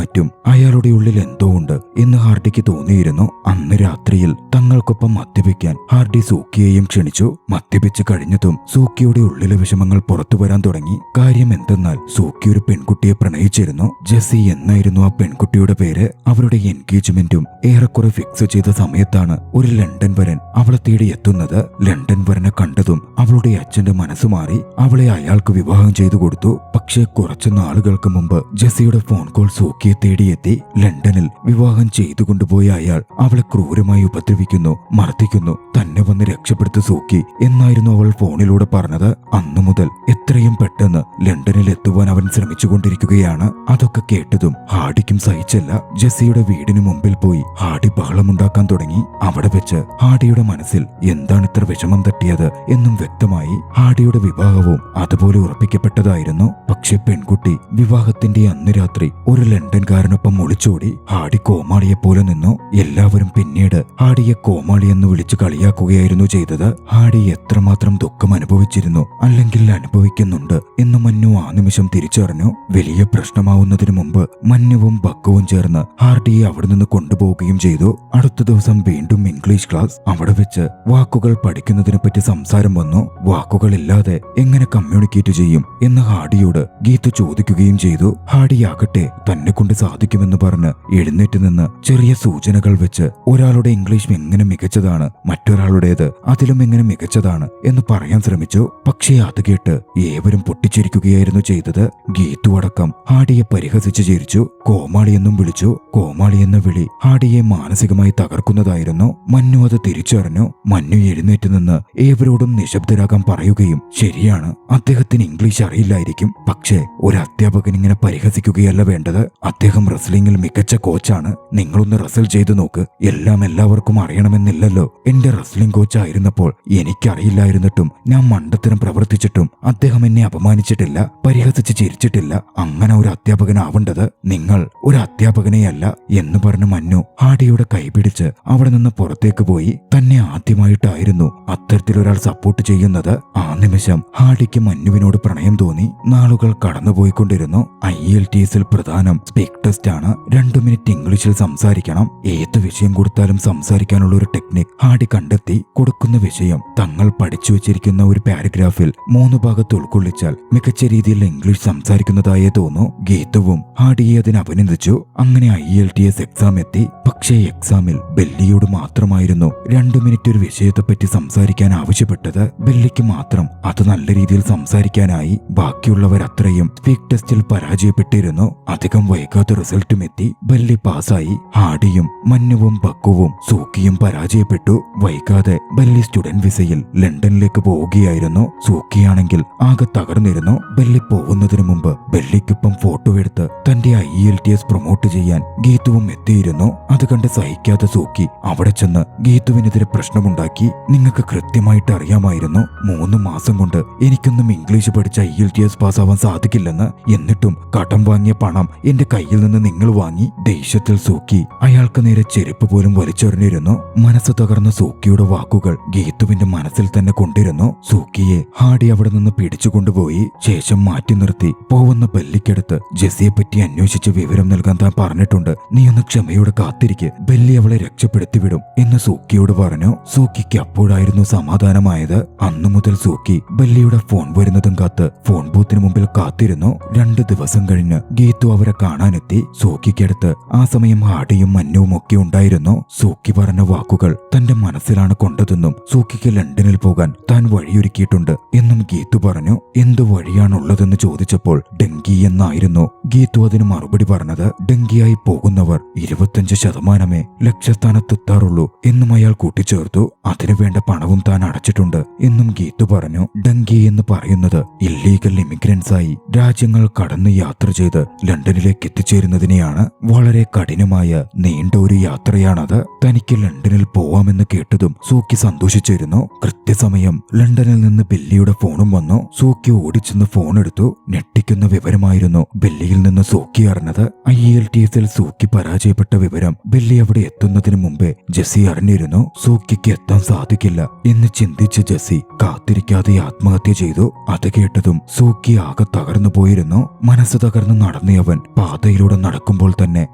Speaker 1: മറ്റും അയാളുടെ ഉള്ളിൽ എന്തോ ഉണ്ട് എന്ന് ഹാർഡിക്ക് തോന്നിയിരുന്നു. അന്ന് രാത്രിയിൽ തങ്ങൾക്കൊപ്പം മദ്യപിക്കാൻ ഹാർഡി സൂക്കിയെയും ക്ഷണിച്ചു. മദ്യപിച്ച് കഴിഞ്ഞതും സൂക്കിയുടെ ഉള്ളിലെ വിഷമങ്ങൾ പുറത്തു വരാൻ തുടങ്ങി. കാര്യം എന്തെന്നാൽ സൂക്കി ഒരു പെൺകുട്ടിയെ പ്രണയിച്ചിരുന്നു. ജെസ്സി എന്നായിരുന്നു ആ പെൺകുട്ടിയുടെ പേര്. അവരുടെ എൻഗേജ്മെന്റും ഏറെക്കുറെ ഫിക്സ് ചെയ്ത സമയത്താണ് ഒരു ലണ്ടൻ വരൻ അവളെ തേടി എത്തുന്നത്. ലണ്ടൻ വരനെ കണ്ടതും അവളുടെ അച്ഛന്റെ മനസ്സ് മാറി. അവളെ അയാൾക്ക് വിവാഹം ചെയ്തു കൊടുത്തു. പക്ഷേ കുറച്ചു നാളുകൾക്ക് മുമ്പ് ജെസ്സിയുടെ ഫോൺ കോൾ സൂക്കിയെ തേടിയെത്തി. ലണ്ടനിൽ വിവാഹം ചെയ്തു കൊണ്ടുപോയ അയാൾ അവളെ ക്രൂരമായി ഉപദ്രവിക്കുന്നു, മർദ്ദിക്കുന്നു. തന്നെ വന്ന് രക്ഷപ്പെടുത്തു സൂക്കി എന്നായിരുന്നു അവൾ ഫോണിലൂടെ പറഞ്ഞത്. അന്നു മുതൽ എത്രയും പെട്ടെന്ന് ലണ്ടനിൽ എത്തുവാൻ അവൻ ശ്രമിച്ചുകൊണ്ടിരിക്കുകയാണ്. അതൊക്കെ കേട്ടതും ഹാഡിക്കും സഹിച്ചല്ല. ജെസ്സിയുടെ വീടിന് മുമ്പിൽ പോയി ഹാഡി ബഹളമുണ്ടാക്കാൻ തുടങ്ങി. അവിടെ വെച്ച് ഹാഡിയുടെ മനസ്സിൽ എന്താണ് ഇത്ര വിഷമം തട്ടിയത് എന്നും വ്യക്തമായി. ഹാഡിയുടെ വിവാഹവും അതുപോലെ ഉറപ്പിക്കപ്പെട്ടതായിരുന്നു. പക്ഷെ പെൺകുട്ടി വിവാഹത്തിന്റെ അന്ന് രാത്രി ഒരു ലണ്ടൻകാരനൊപ്പം ഒളിച്ചോടി. ഹാഡി കോമാളിയെ പോലെ നിന്നു. എല്ലാവരും പിന്നീട് ഹാഡിയെ കോമാളി എന്ന് വിളിച്ചു കളിയാക്കുകയായിരുന്നു ചെയ്തത്. ഹാഡി എത്രമാത്രം ദുഃഖം അനുഭവിച്ചിരുന്നു, അല്ലെങ്കിൽ അനുഭവിക്കുന്നുണ്ട് എന്ന് മന്നു ആ നിമിഷം തിരിച്ചറിഞ്ഞു. വലിയ പ്രശ്നമാവുന്നതിന് മുമ്പ് മന്നുവും ബക്കുവും ചേർന്ന് ഹാർഡിയെ അവിടെ നിന്ന് കൊണ്ടുപോവുകയും ചെയ്തു. അടുത്ത ദിവസം വീണ്ടും ഇംഗ്ലീഷ് ക്ലാസ്. അവിടെ വെച്ച് വാക്കുകൾ പഠിക്കുന്നതിനെ പറ്റി സംസാരം വന്നു. വാക്കുകളില്ലാതെ എങ്ങനെ കമ്മ്യൂണിക്കേറ്റ് ചെയ്യും എന്ന് ഹാഡിയോട് ഗീതു ചോദിക്കുകയും ചെയ്തു. ഹാഡിയാകട്ടെ തന്നെ കൊണ്ട് സാധിക്കുമെന്ന് പറഞ്ഞ് എഴുന്നേറ്റ് നിന്ന് ചെറിയ സൂചനകൾ വെച്ച് ഒരാളുടെ ഇംഗ്ലീഷ് എങ്ങനെ മികച്ചതാണ്, മറ്റൊരാളുടേത് അതിലും എങ്ങനെ മികച്ചതാണ് എന്ന് പറയാൻ ശ്രമിച്ചു. പക്ഷേ അത് കേട്ട് ഏവരും പൊട്ടിച്ചിരിക്കുകയായിരുന്നു ചെയ്തത്. ഗീതു അടക്കം ഹാഡിയെ പരിഹസിച്ച് ചിരിച്ചു. കോമാളി എന്നും വിളിച്ചു. കോമാളി എന്ന വിളി ഹാഡിയെ മാനസികമായി തകർക്കുന്നതായിരുന്നു. മന്നു അത് തിരിച്ചറിഞ്ഞു. മന്നു എഴുന്നേറ്റ് നിന്ന് ഏവരോടും നിശബ്ദരാകാൻ പറയുകയും, ശരിയാണ്, അദ്ദേഹത്തിന് ഇംഗ്ലീഷ് അറിയില്ലായിരിക്കും. പക്ഷേ ഒരു അധ്യാപകൻ ഇങ്ങനെ പരിഹസിക്കുകയല്ല വേണ്ടത്. അദ്ദേഹം റെസ്ലിംഗിൽ മികച്ച കോച്ചാണ്. നിങ്ങളൊന്ന് റെസ്ൽ ചെയ്തു നോക്ക്. എല്ലാം എല്ലാവർക്കും അറിയണമെന്നില്ലല്ലോ. എന്റെ റെസ്ലിംഗ് കോച്ച് ആയിരുന്നപ്പോൾ എനിക്കറിയില്ലായിരുന്നിട്ടും ഞാൻ മണ്ടത്തരം പ്രവർത്തിച്ചിട്ടും അദ്ദേഹം എന്നെ അപമാനിച്ചിട്ടില്ല, പരിഹസിച്ച് ചിരിച്ചിട്ടില്ല. അങ്ങനെ ഒരു അധ്യാപകനാവേണ്ടത് നിങ്ങൾ ഒരു അധ്യാപകനെയല്ല എന്ന് പറഞ്ഞ് മന്നു ഹാഡിയുടെ കൈപിടിച്ച് അവിടെ നിന്ന് പുറത്തേക്ക് പോയി. തന്നെ ആദ്യമായിട്ടായിരുന്നു അത്തരത്തിലൊരാൾ സപ്പോർട്ട് ചെയ്യുന്നത്. ആ നിമിഷം ഹാഡിക്ക് മന്നുവിനോട് പ്രണയം തോന്നി. നാളുകൾ കടന്നുപോയിക്കൊണ്ടിരുന്നു. IELTS പ്രധാനം സ്പീക്ക് ടെസ്റ്റ് ആണ്. 2 മിനിറ്റ് ഇംഗ്ലീഷിൽ സംസാരിക്കണം. ഏത് വിഷയം കൊടുത്താലും സംസാരിക്കാനുള്ള ഒരു ടെക്നിക് ഹാഡി കണ്ടെത്തി. കൊടുക്കുന്ന വിഷയം തങ്ങൾ പഠിച്ചു വെച്ചിരിക്കുന്ന ഒരു പാരഗ്രാഫിൽ 3 ഭാഗത്ത് ഉൾക്കൊള്ളിച്ചാൽ മികച്ച രീതിയിൽ ഇംഗ്ലീഷ് സംസാരിക്കുന്നതായേ തോന്നൂ. ഗീതുവും ഹാഡിയെ അതിന് അഭിനന്ദിച്ചു. അങ്ങനെ IELTS എക്സാം എത്തി. പക്ഷേ എക്സാമിൽ ബെല്ലിയോട് മാത്രമായിരുന്നു 2 മിനിറ്റ് ഒരു വിഷയത്തെപ്പറ്റി സംസാരിക്കാൻ ആവശ്യപ്പെട്ടത്. ബെല്ലിക്ക് മാത്രം അത് നല്ല രീതിയിൽ സംസാരിക്കാനായി. ബാക്കിയുള്ളവരത്രയും സ്പീക്ക് ടെസ്റ്റിൽ പരാജയപ്പെട്ടിരുന്നു. അധികം വൈകാതെ റിസൾട്ടും എത്തി. ബെല്ലി പാസ്സായി. ഹാഡിയും മന്നുവും ബക്കുവും സൂക്കിയും പരാജയപ്പെട്ടു. വൈകാതെ ബെല്ലി സ്റ്റുഡന്റ് വിസയിൽ ലണ്ടനിലേക്ക് പോവുകയായിരുന്നു. സൂക്കിയാണെങ്കിൽ ആകെ തകർന്നിരുന്നു. ബെല്ലി പോകുന്നതിനു മുമ്പ് ബെല്ലിക്കൊപ്പം ഫോട്ടോ എടുത്ത് തന്റെ IELTS പ്രൊമോട്ട് ചെയ്യാൻ ഗീതുവും എത്തിയിരുന്നു. അത് കണ്ട് സഹിക്കാത്ത സൂക്കി അവിടെ ചെന്ന് ഗീതുവിനെതിരെ പ്രശ്നമുണ്ടാക്കി. നിങ്ങൾക്ക് കൃത്യമായിട്ട് അറിയാമായിരുന്നു 3 മാസം കൊണ്ട് എനിക്കൊന്നും ഇംഗ്ലീഷ് പഠിച്ച IELTS പാസ്സാവാൻ സാധിക്കില്ലെന്ന്. എന്നിട്ടും കടം വാങ്ങിയ പണം എന്റെ കയ്യിൽ നിന്ന് നിങ്ങൾ വാങ്ങി. ദേഷ്യത്തിൽ സൂക്കി അയാൾക്ക് നേരെ ചെരുപ്പ് പോലും വലിച്ചെറിഞ്ഞിരുന്നു. മനസ്സ് തകർന്ന സൂക്കിയുടെ വാക്കുകൾ ഗീതുവിന്റെ മനസ്സിൽ തന്നെ കൊണ്ടിരുന്നു. സൂക്കിയെ ഹാഡി അവിടെ നിന്ന് പിടിച്ചുകൊണ്ടുപോയി. ശേഷം മാറ്റി നിർത്തി പോവുന്ന ബെല്ലിക്കടുത്ത് ജെസ്സിയെ പറ്റി അന്വേഷിച്ച് വിവരം നൽകാൻ താൻ പറഞ്ഞിട്ടുണ്ട്. നീ ഒന്ന് ക്ഷമയോടെ കാത്തിരിക്ക്, ബെല്ലി അവളെ രക്ഷപ്പെടുത്തിവിടും എന്ന് സൂക്കിയോട് പറഞ്ഞു. സൂക്കിക്ക് അപ്പോഴായിരുന്നു സമാധാനമായത്. അന്നു മുതൽ സൂക്കി ബെല്ലിയുടെ ഫോൺ വരുന്നതും കാത്ത് ഫോൺ ബൂത്തിന് മുമ്പിൽ കാത്തിരുന്നു. 2 ദിവസം കഴിഞ്ഞ് ഗീതു അവരെ കാണാനെത്തി. സൂക്കിക്കടുത്ത് ആ സമയം ഹാഡിയും മന്നുവും ഒക്കെ ഉണ്ടായിരുന്നു. സൂക്കി പറഞ്ഞ വാക്കുകൾ തന്റെ മനസ്സിലാണ് കൊണ്ടതെന്നും സൂക്കിക്ക് ലണ്ടനിൽ പോകാൻ താൻ വഴിയൊരുക്കിയിട്ടുണ്ട് എന്നും ഗീതു പറഞ്ഞു. എന്തു വഴിയാണുള്ളതെന്ന് ചോദിച്ചപ്പോൾ ഡെങ്കി എന്നായിരുന്നു ഗീതു അതിന് മറുപടി പറഞ്ഞത്. ഡെങ്കിയായി പോകുന്നവർ 25% ലക്ഷ്യസ്ഥാനത്തെത്താറുള്ളൂ എന്നും അയാൾ കൂട്ടിച്ചേർത്തു. അതിനുവേണ്ട പണവും താൻ അടച്ചിട്ടുണ്ട് എന്നും ഗീതു പറഞ്ഞു. ഡെങ്കി എന്ന് പറയുന്നത് ഇല്ലീഗൽ ഇമിഗ്രൻസ് ആയി രാജ്യങ്ങൾ കടന്ന് യാത്ര ചെയ്ത് ലണ്ടനിലേക്ക് എത്തിച്ചേരുന്നതിനെയാണ്. വളരെ കഠിനമായ നീണ്ട ഒരു യാത്രയാണത്. തനിക്ക് ലണ്ടനിൽ പോവാമെന്ന് കേട്ടതും സൂക്കി സന്തോഷിച്ചിരുന്നു. കൃത്യസമയം ലണ്ടനിൽ നിന്ന് ബെല്ലിയുടെ ഫോണും വന്നു. സൂക്കി ഓടിച്ചെന്ന് ഫോൺ എടുത്തു. ഞെട്ടിക്കുന്ന വിവരമായിരുന്നു ബെല്ലിയിൽ നിന്ന് സൂക്കി അറിഞ്ഞത്. IELTSൽ സൂക്കി പരാജയപ്പെട്ട വിവരം ബെല്ലി അവിടെ എത്തുന്നതിന് മുമ്പേ ജെസ്സി അറിഞ്ഞിരുന്നു. സൂക്കിക്ക് എത്താൻ സാധിക്കില്ല എന്ന് ചിന്തിച്ച ജെസ്സി കാത്തിരിക്കാതെ ആത്മഹത്യ ചെയ്തു. അത് കേട്ടതും സൂക്കി ആകെ തകർന്നു പോയിരുന്നു. മനസ്സ് തകർന്നു നടന്നവൻ പാതയിലൂടെ നടക്കുമ്പോൾ തന്നെ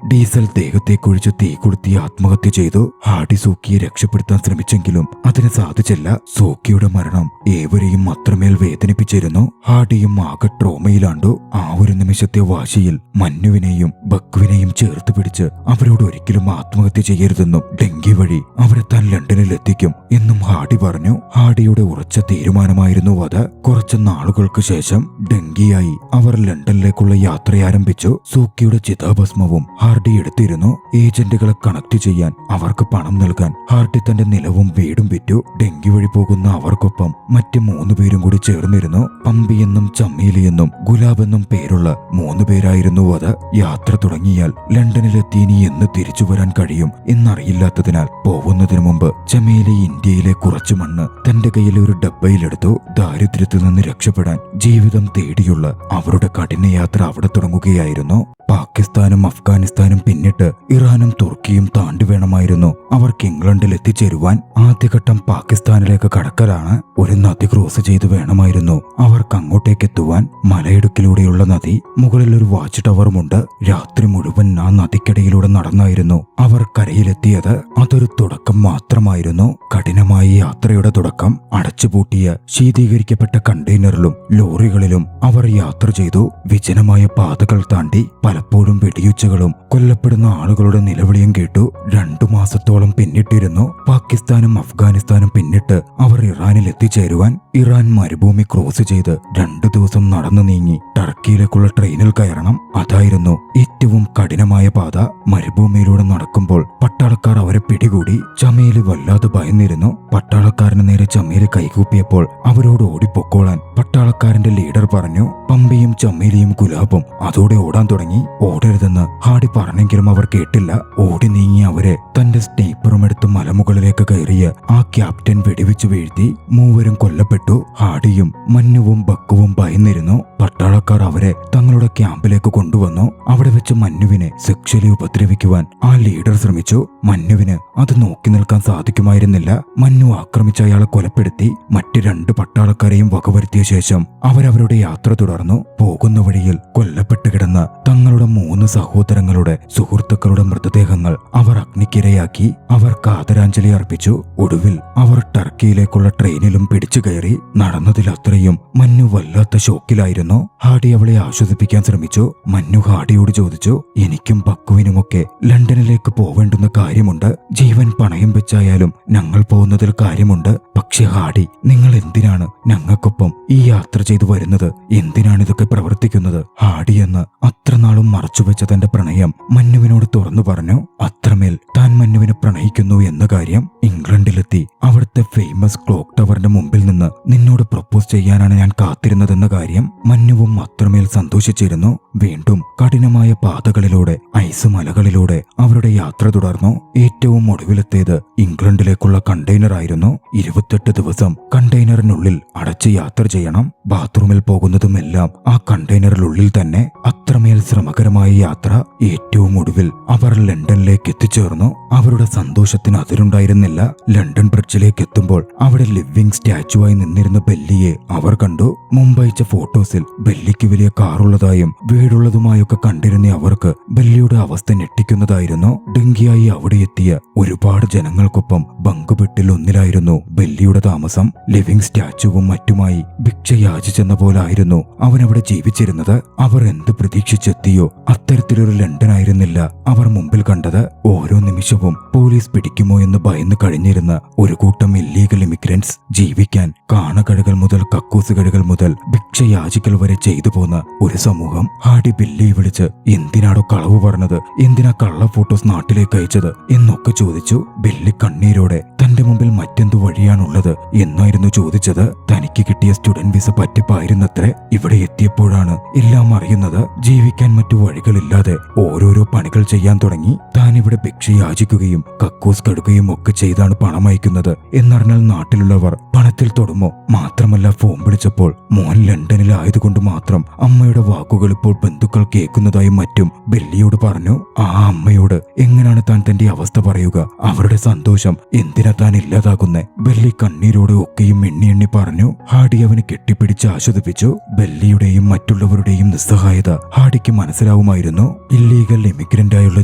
Speaker 1: ഡീസൽ ദേഹത്തെ കുഴിച്ച് തീ കൊളുത്തി ആത്മഹത്യ ചെയ്തു. ഹാഡി സൂക്കിയെ രക്ഷപ്പെടുത്താൻ ശ്രമിച്ചെങ്കിലും അതിന് സാധിച്ചില്ല. സൂക്കിയുടെ മരണം ഏവരെയും അത്രമേൽ വേദനിപ്പിച്ചിരുന്നു. ഹാഡിയും ആകെ ട്രോമയിലാണ്ടു. ആ ഒരു നിമിഷത്തെ വാശിയിൽ മന്നുവിനെയും ബക്കുവിനെയും ചേർത്ത് പിടിച്ച് അവരോട് ഒരിക്കലും ആത്മഹത്യ ചെയ്യരുതെന്നും ഡെങ്കി വഴി അവരെ താൻ ലണ്ടനിൽ എത്തിക്കും എന്നും ഹാഡി പറഞ്ഞു. ഹാഡിയുടെ ഉറച്ച തീരുമാനമായിരുന്നു അത്. കുറച്ച് നാളുകൾക്ക് ശേഷം ഡെങ്കിയായി അവർ ലണ്ടനിലേക്കുള്ള യാത്ര ആരംഭിച്ചു. സൂക്കിയുടെ ചിതാഭസ്മവും ഹാർഡി എടുത്തിരുന്നു. ഏജന്റുകളെ കണക്ട് ചെയ്യാൻ അവർക്ക് പണം നൽകാൻ ഹാർഡി തന്റെ നിലവും വീടും വിറ്റു. ഡെങ്കി വഴി പോകുന്ന അവർക്കൊപ്പം മറ്റ് 3 പേരും കൂടി ചേർന്നിരുന്നു. പമ്പി എന്നും ചമ്മേലി എന്നും ഗുലാബ് എന്നും പേരുള്ള 3 പേരായിരുന്നു അത്. യാത്ര തുടങ്ങിയാൽ ലണ്ടനിലെത്തി ഇനി എന്ന് തിരിച്ചു വരാൻ കഴിയും എന്നറിയില്ലാത്തതിനാൽ പോകുന്നതിനു മുമ്പ് ചമേലി ഇന്ത്യയിലെ കുറച്ചു മണ്ണ് തന്റെ കയ്യിലെ ഒരു ഡബ്ബയിലെടുത്തു. ദാരിദ്ര്യത്തിൽ നിന്ന് രക്ഷപ്പെടാൻ ജീവിതം തേടിയുള്ള അവരുടെ കഠിനയാത്ര അവിടെ തുടങ്ങുകയായിരുന്നു. പാകിസ്ഥാനും അഫ്ഗാനിസ്ഥാനും പിന്നിട്ട് ഇറാനും തുർക്കിയും താണ്ടി വേണമായിരുന്നു അവർക്ക് ഇംഗ്ലണ്ടിൽ എത്തിച്ചേരുവാൻ. ആദ്യഘട്ടം പാകിസ്ഥാനിലേക്ക് കടക്കലാണ്. ഒരു നദി ക്രോസ് ചെയ്ത് വേണമായിരുന്നു അവർക്ക് അങ്ങോട്ടേക്ക് എത്തുവാൻ. മലയിടുക്കിലൂടെയുള്ള നദി, മുകളിൽ ഒരു വാച്ച് ടവറുമുണ്ട്. രാത്രി മുഴുവൻ ആ നദിക്കടിയിലൂടെ നടന്നായിരുന്നു അവർ കരയിലെത്തിയത്. അതൊരു തുടക്കം മാത്രമായിരുന്നു. കഠിനമായ യാത്രയുടെ തുടക്കം. അടച്ചുപൂട്ടിയ ശീതീകരിക്കപ്പെട്ട കണ്ടെയ്നറിലും ലോറികളിലും അവർ യാത്ര ചെയ്തു. വിജനമായ പാതകൾ താണ്ടി പലപ്പോഴും വെടിയുച്ചകളും കൊല്ലപ്പെടുന്ന ആളുകളുടെ നിലവിളിയും കേട്ടു. 2 മാസത്തോളം പിന്നിട്ടിരുന്നു. പാകിസ്ഥാനും അഫ്ഗാനിസ്ഥാനും പിന്നിട്ട് അവർ ഇറാനിൽ എത്തിച്ചേരുവാൻ. ഇറാൻ മരുഭൂമി ക്രോസ് ചെയ്ത് 2 ദിവസം നടന്നു നീങ്ങി ടർക്കിയിലേക്കുള്ള ട്രെയിനിൽ കയറണം. അതായിരുന്നു ഏറ്റവും കഠിനമായ പാത. മരുഭൂമിയിലൂടെ നടക്കുമ്പോൾ പട്ടാളക്കാർ അവരെ പിടികൂടി. ചമേലി വല്ലാതെ ഭയന്നിരുന്നു. പട്ടാളക്കാരന് നേരെ ചമേലി കൈകൂപ്പിയപ്പോൾ അവരോട് ഓടിപ്പൊക്കോളാൻ പട്ടാളക്കാരന്റെ ലീഡർ പറഞ്ഞു. പമ്പിയും ചമ്മേലിയും ഗുലാബും അതോടെ ഓടാൻ തുടങ്ങി. ഓടരുതെന്ന് ഹാഡി പറഞ്ഞെങ്കിലും അവർ കേട്ടില്ല. ഓടി നീങ്ങി അവരെ തന്റെ സ്നൈപ്പറും എടുത്ത് മലമുകളിലേക്ക് കയറിയ ആ ക്യാപ്റ്റൻ വെടിവെച്ച് വീഴ്ത്തി. 3 കൊല്ലപ്പെട്ടു. ഹാഡിയും മന്നുവും ബക്കുവും ഭയന്നിരുന്നു. പട്ടാളക്കാർ അവരെ തങ്ങളുടെ ക്യാമ്പിലേക്ക് കൊണ്ടുവന്നു. അവിടെ വെച്ച് മന്നുവിനെ സെക്ഷലി ഉപദ്രവിക്കുവാൻ ആ ലീഡർ ശ്രമിച്ചു. മന്നുവിന് അത് നോക്കി നിൽക്കാൻ സാധിക്കുമായിരുന്നില്ല. മന്നു ആക്രമിച്ച അയാളെ കൊലപ്പെടുത്തി. മറ്റ് 2 പട്ടാളക്കാരെയും വകവരുത്തിയ ശേഷം അവരവരുടെ യാത്ര തുടർന്നു. പോകുന്ന വഴിയിൽ കൊല്ലപ്പെട്ട് കിടന്ന തങ്ങളുടെ 3 സഹോദരങ്ങളുടെ സുഹൃത്തുക്കളുടെ മൃതദേഹങ്ങൾ അവർ അഗ്നിക്കിരയാക്കി. അവർക്ക് ആദരാഞ്ജലി അർപ്പിച്ചു. ഒടുവിൽ അവർ ടർക്കിയിലേക്കുള്ള ട്രെയിനിലും പിടിച്ചു കയറി. നടന്നതിലത്രയും മന്നു വല്ലാത്ത ഷോക്കിലായിരുന്നു. ഹാഡി അവളെ ആശ്വസിപ്പിക്കാൻ ശ്രമിച്ചു. മന്നു ഹാഡിയോട് ചോദിച്ചു, എനിക്കും ബക്കുവിനുമൊക്കെ ലണ്ടനിലേക്ക് പോവേണ്ടുന്ന കാര്യമുണ്ട്. ജീവൻ പണയം വെച്ചായാലും ഞങ്ങൾ പോകുന്നതിൽ കാര്യമുണ്ട്. പക്ഷെ ഹാഡി, നിങ്ങൾ എന്തിനാണ് ഞങ്ങൾക്കൊപ്പം ഈ യാത്ര ചെയ്തു വരുന്നത്? എന്തിനാണ് ഇതൊക്കെ പ്രവർത്തിക്കുന്നത്? ഹാഡി എന്ന് അത്രനാളും മറച്ചുവെച്ച തന്റെ പ്രണയം മന്നുവിനോട് തുറന്നു പറഞ്ഞു. അത്രമേൽ താൻ മന്നുവിനെ പ്രണയിക്കുന്നു എന്ന കാര്യം. ഇംഗ്ലണ്ടിലെത്തി അവിടുത്തെ ഫേമസ് ക്ലോക്ക് ടവറിന്റെ മുമ്പിൽ നിന്ന് നിന്നോട് പ്രപ്പോസ് ചെയ്യാനാണ് ഞാൻ കാത്തിരുന്നതെന്ന കാര്യം മന്നുവും അത്രമേൽ സന്തോഷിച്ചിരുന്നു. വീണ്ടും കഠിനമായ പാതകളിലൂടെ, ഐസ് മലകളിലൂടെ അവരുടെ യാത്ര തുടർന്നു. ഏറ്റവും ഒടുവിലെത്തിയത് ഇംഗ്ലണ്ടിലേക്കുള്ള കണ്ടെയ്നർ ആയിരുന്നു. 28 ദിവസം കണ്ടെയ്നറിനുള്ളിൽ അടച്ച് യാത്ര ചെയ്യണം. ബാത്റൂമിൽ പോകുന്നതുമെല്ലാം ആ കണ്ടെയ്നറിനുള്ളിൽ തന്നെ. അത്രമേൽ ശ്രമകരമായ യാത്ര. ഏറ്റവും ഒടുവിൽ അവർ ലണ്ടനിലേക്ക് എത്തിച്ചേർന്നു. അവരുടെ സന്തോഷത്തിന് അതിരുണ്ടായിരുന്നില്ല. ലണ്ടൻ ബ്രിഡ്ജിലേക്ക് എത്തുമ്പോൾ അവിടെ ലിവിംഗ് സ്റ്റാച്ചുവായി നിന്നിരുന്ന ബെല്ലിയെ അവർ കണ്ടു. മുമ്പയച്ച ഫോട്ടോസിൽ ബെല്ലിക്ക് വലിയ കാറുള്ളതായും വീടുള്ളതുമായൊക്കെ കണ്ടിരുന്ന അവർക്ക് ബെല്ലിയുടെ അവസ്ഥ ഞെട്ടിക്കുന്നതായിരുന്നു. ഡെങ്കിയായി അവിടെ എത്തിയ ഒരുപാട് ജനങ്ങൾക്കൊപ്പം ബങ്കുബെട്ടിൽ ഒന്നിലായിരുന്നു ബെല്ലിയുടെ താമസം. ലിവിംഗ് സ്റ്റാച്ചുവും മറ്റുമായി ഭിക്ഷ യാചിച്ചെന്ന പോലായിരുന്നു അവനവിടെ ജീവിച്ചിരുന്നത്. അവർ എന്ത് പ്രതീക്ഷിച്ചെത്തിയോ അത്തരത്തിലൊരു ലണ്ടൻ ആയിരുന്നില്ല അവർ മുമ്പിൽ കണ്ടത്. ഓരോ നിമിഷവും പോലീസ് പിടിക്കുമോ എന്ന് ഭയന്ന് കഴിഞ്ഞിരുന്ന ഒരു കൂട്ടം ഇല്ലീഗൽ ഇമിഗ്രൻസ്. ജീവിക്കാൻ കാണകഴുകൾ മുതൽ കക്കൂസുകഴുകൾ മുതൽ ഭിക്ഷയാചിക്കൽ വരെ ചെയ്തു പോന്ന ഒരു സമൂഹം. ഹാഡി ബില്ലിയെ വിളിച്ച് എന്തിനാടോ കളവ് പറഞ്ഞത്, എന്തിനാ കള്ള ഫോട്ടോസ് നാട്ടിലേക്ക് അയച്ചത് എന്നൊക്കെ ചോദിച്ചു. ബില്ലി കണ്ണീരോടെ തന്റെ തന്റെ മുമ്പിൽ മറ്റെന്തു വഴിയാണുള്ളത് എന്നായിരുന്നു ചോദിച്ചത്. തനിക്ക് കിട്ടിയ സ്റ്റുഡന്റ് വിസ പറ്റിപ്പായിരുന്നത്രേ. ഇവിടെ എത്തിയപ്പോഴാണ് എല്ലാം അറിയുന്നത്. ജീവിക്കാൻ മറ്റു വഴികളില്ലാതെ ഓരോരോ പണികൾ ചെയ്യാൻ തുടങ്ങി. താൻ ഇവിടെ ഭിക്ഷ യാചിക്കുകയും കക്കൂസ് കടുകയും ഒക്കെ ചെയ്താണ് പണം അയക്കുന്നത് എന്നറിഞ്ഞാൽ നാട്ടിലുള്ളവർ പണത്തിൽ തൊടുമോ? മാത്രമല്ല ഫോൺ വിളിച്ചപ്പോൾ മോൻ ലണ്ടനിലായതുകൊണ്ട് മാത്രം അമ്മയുടെ വാക്കുകൾ ഇപ്പോൾ ബന്ധുക്കൾ കേൾക്കുന്നതായും മറ്റും ബെല്ലിയോട് പറഞ്ഞു. ആ അമ്മയോട് എങ്ങനെയാണ് താൻ തന്റെ അവസ്ഥ പറയുക? അവരുടെ സന്തോഷം എന്തിനാ താൻ ഇല്ലാതാകുന്നേ? ബെല്ലി കണ്ണീരോട് ഒക്കെയും എണ്ണി പറഞ്ഞു. ഹാഡി അവനെ കെട്ടിപ്പിടിച്ച് ആശ്വസിപ്പിച്ചു. ബെല്ലിയുടെയും മറ്റുള്ളവരുടെയും നിസ്സഹായത ഹാഡിക്ക് മനസ്സിലാവുമായിരുന്നു. ഇല്ലീഗൽ ഇമിഗ്രന്റായുള്ള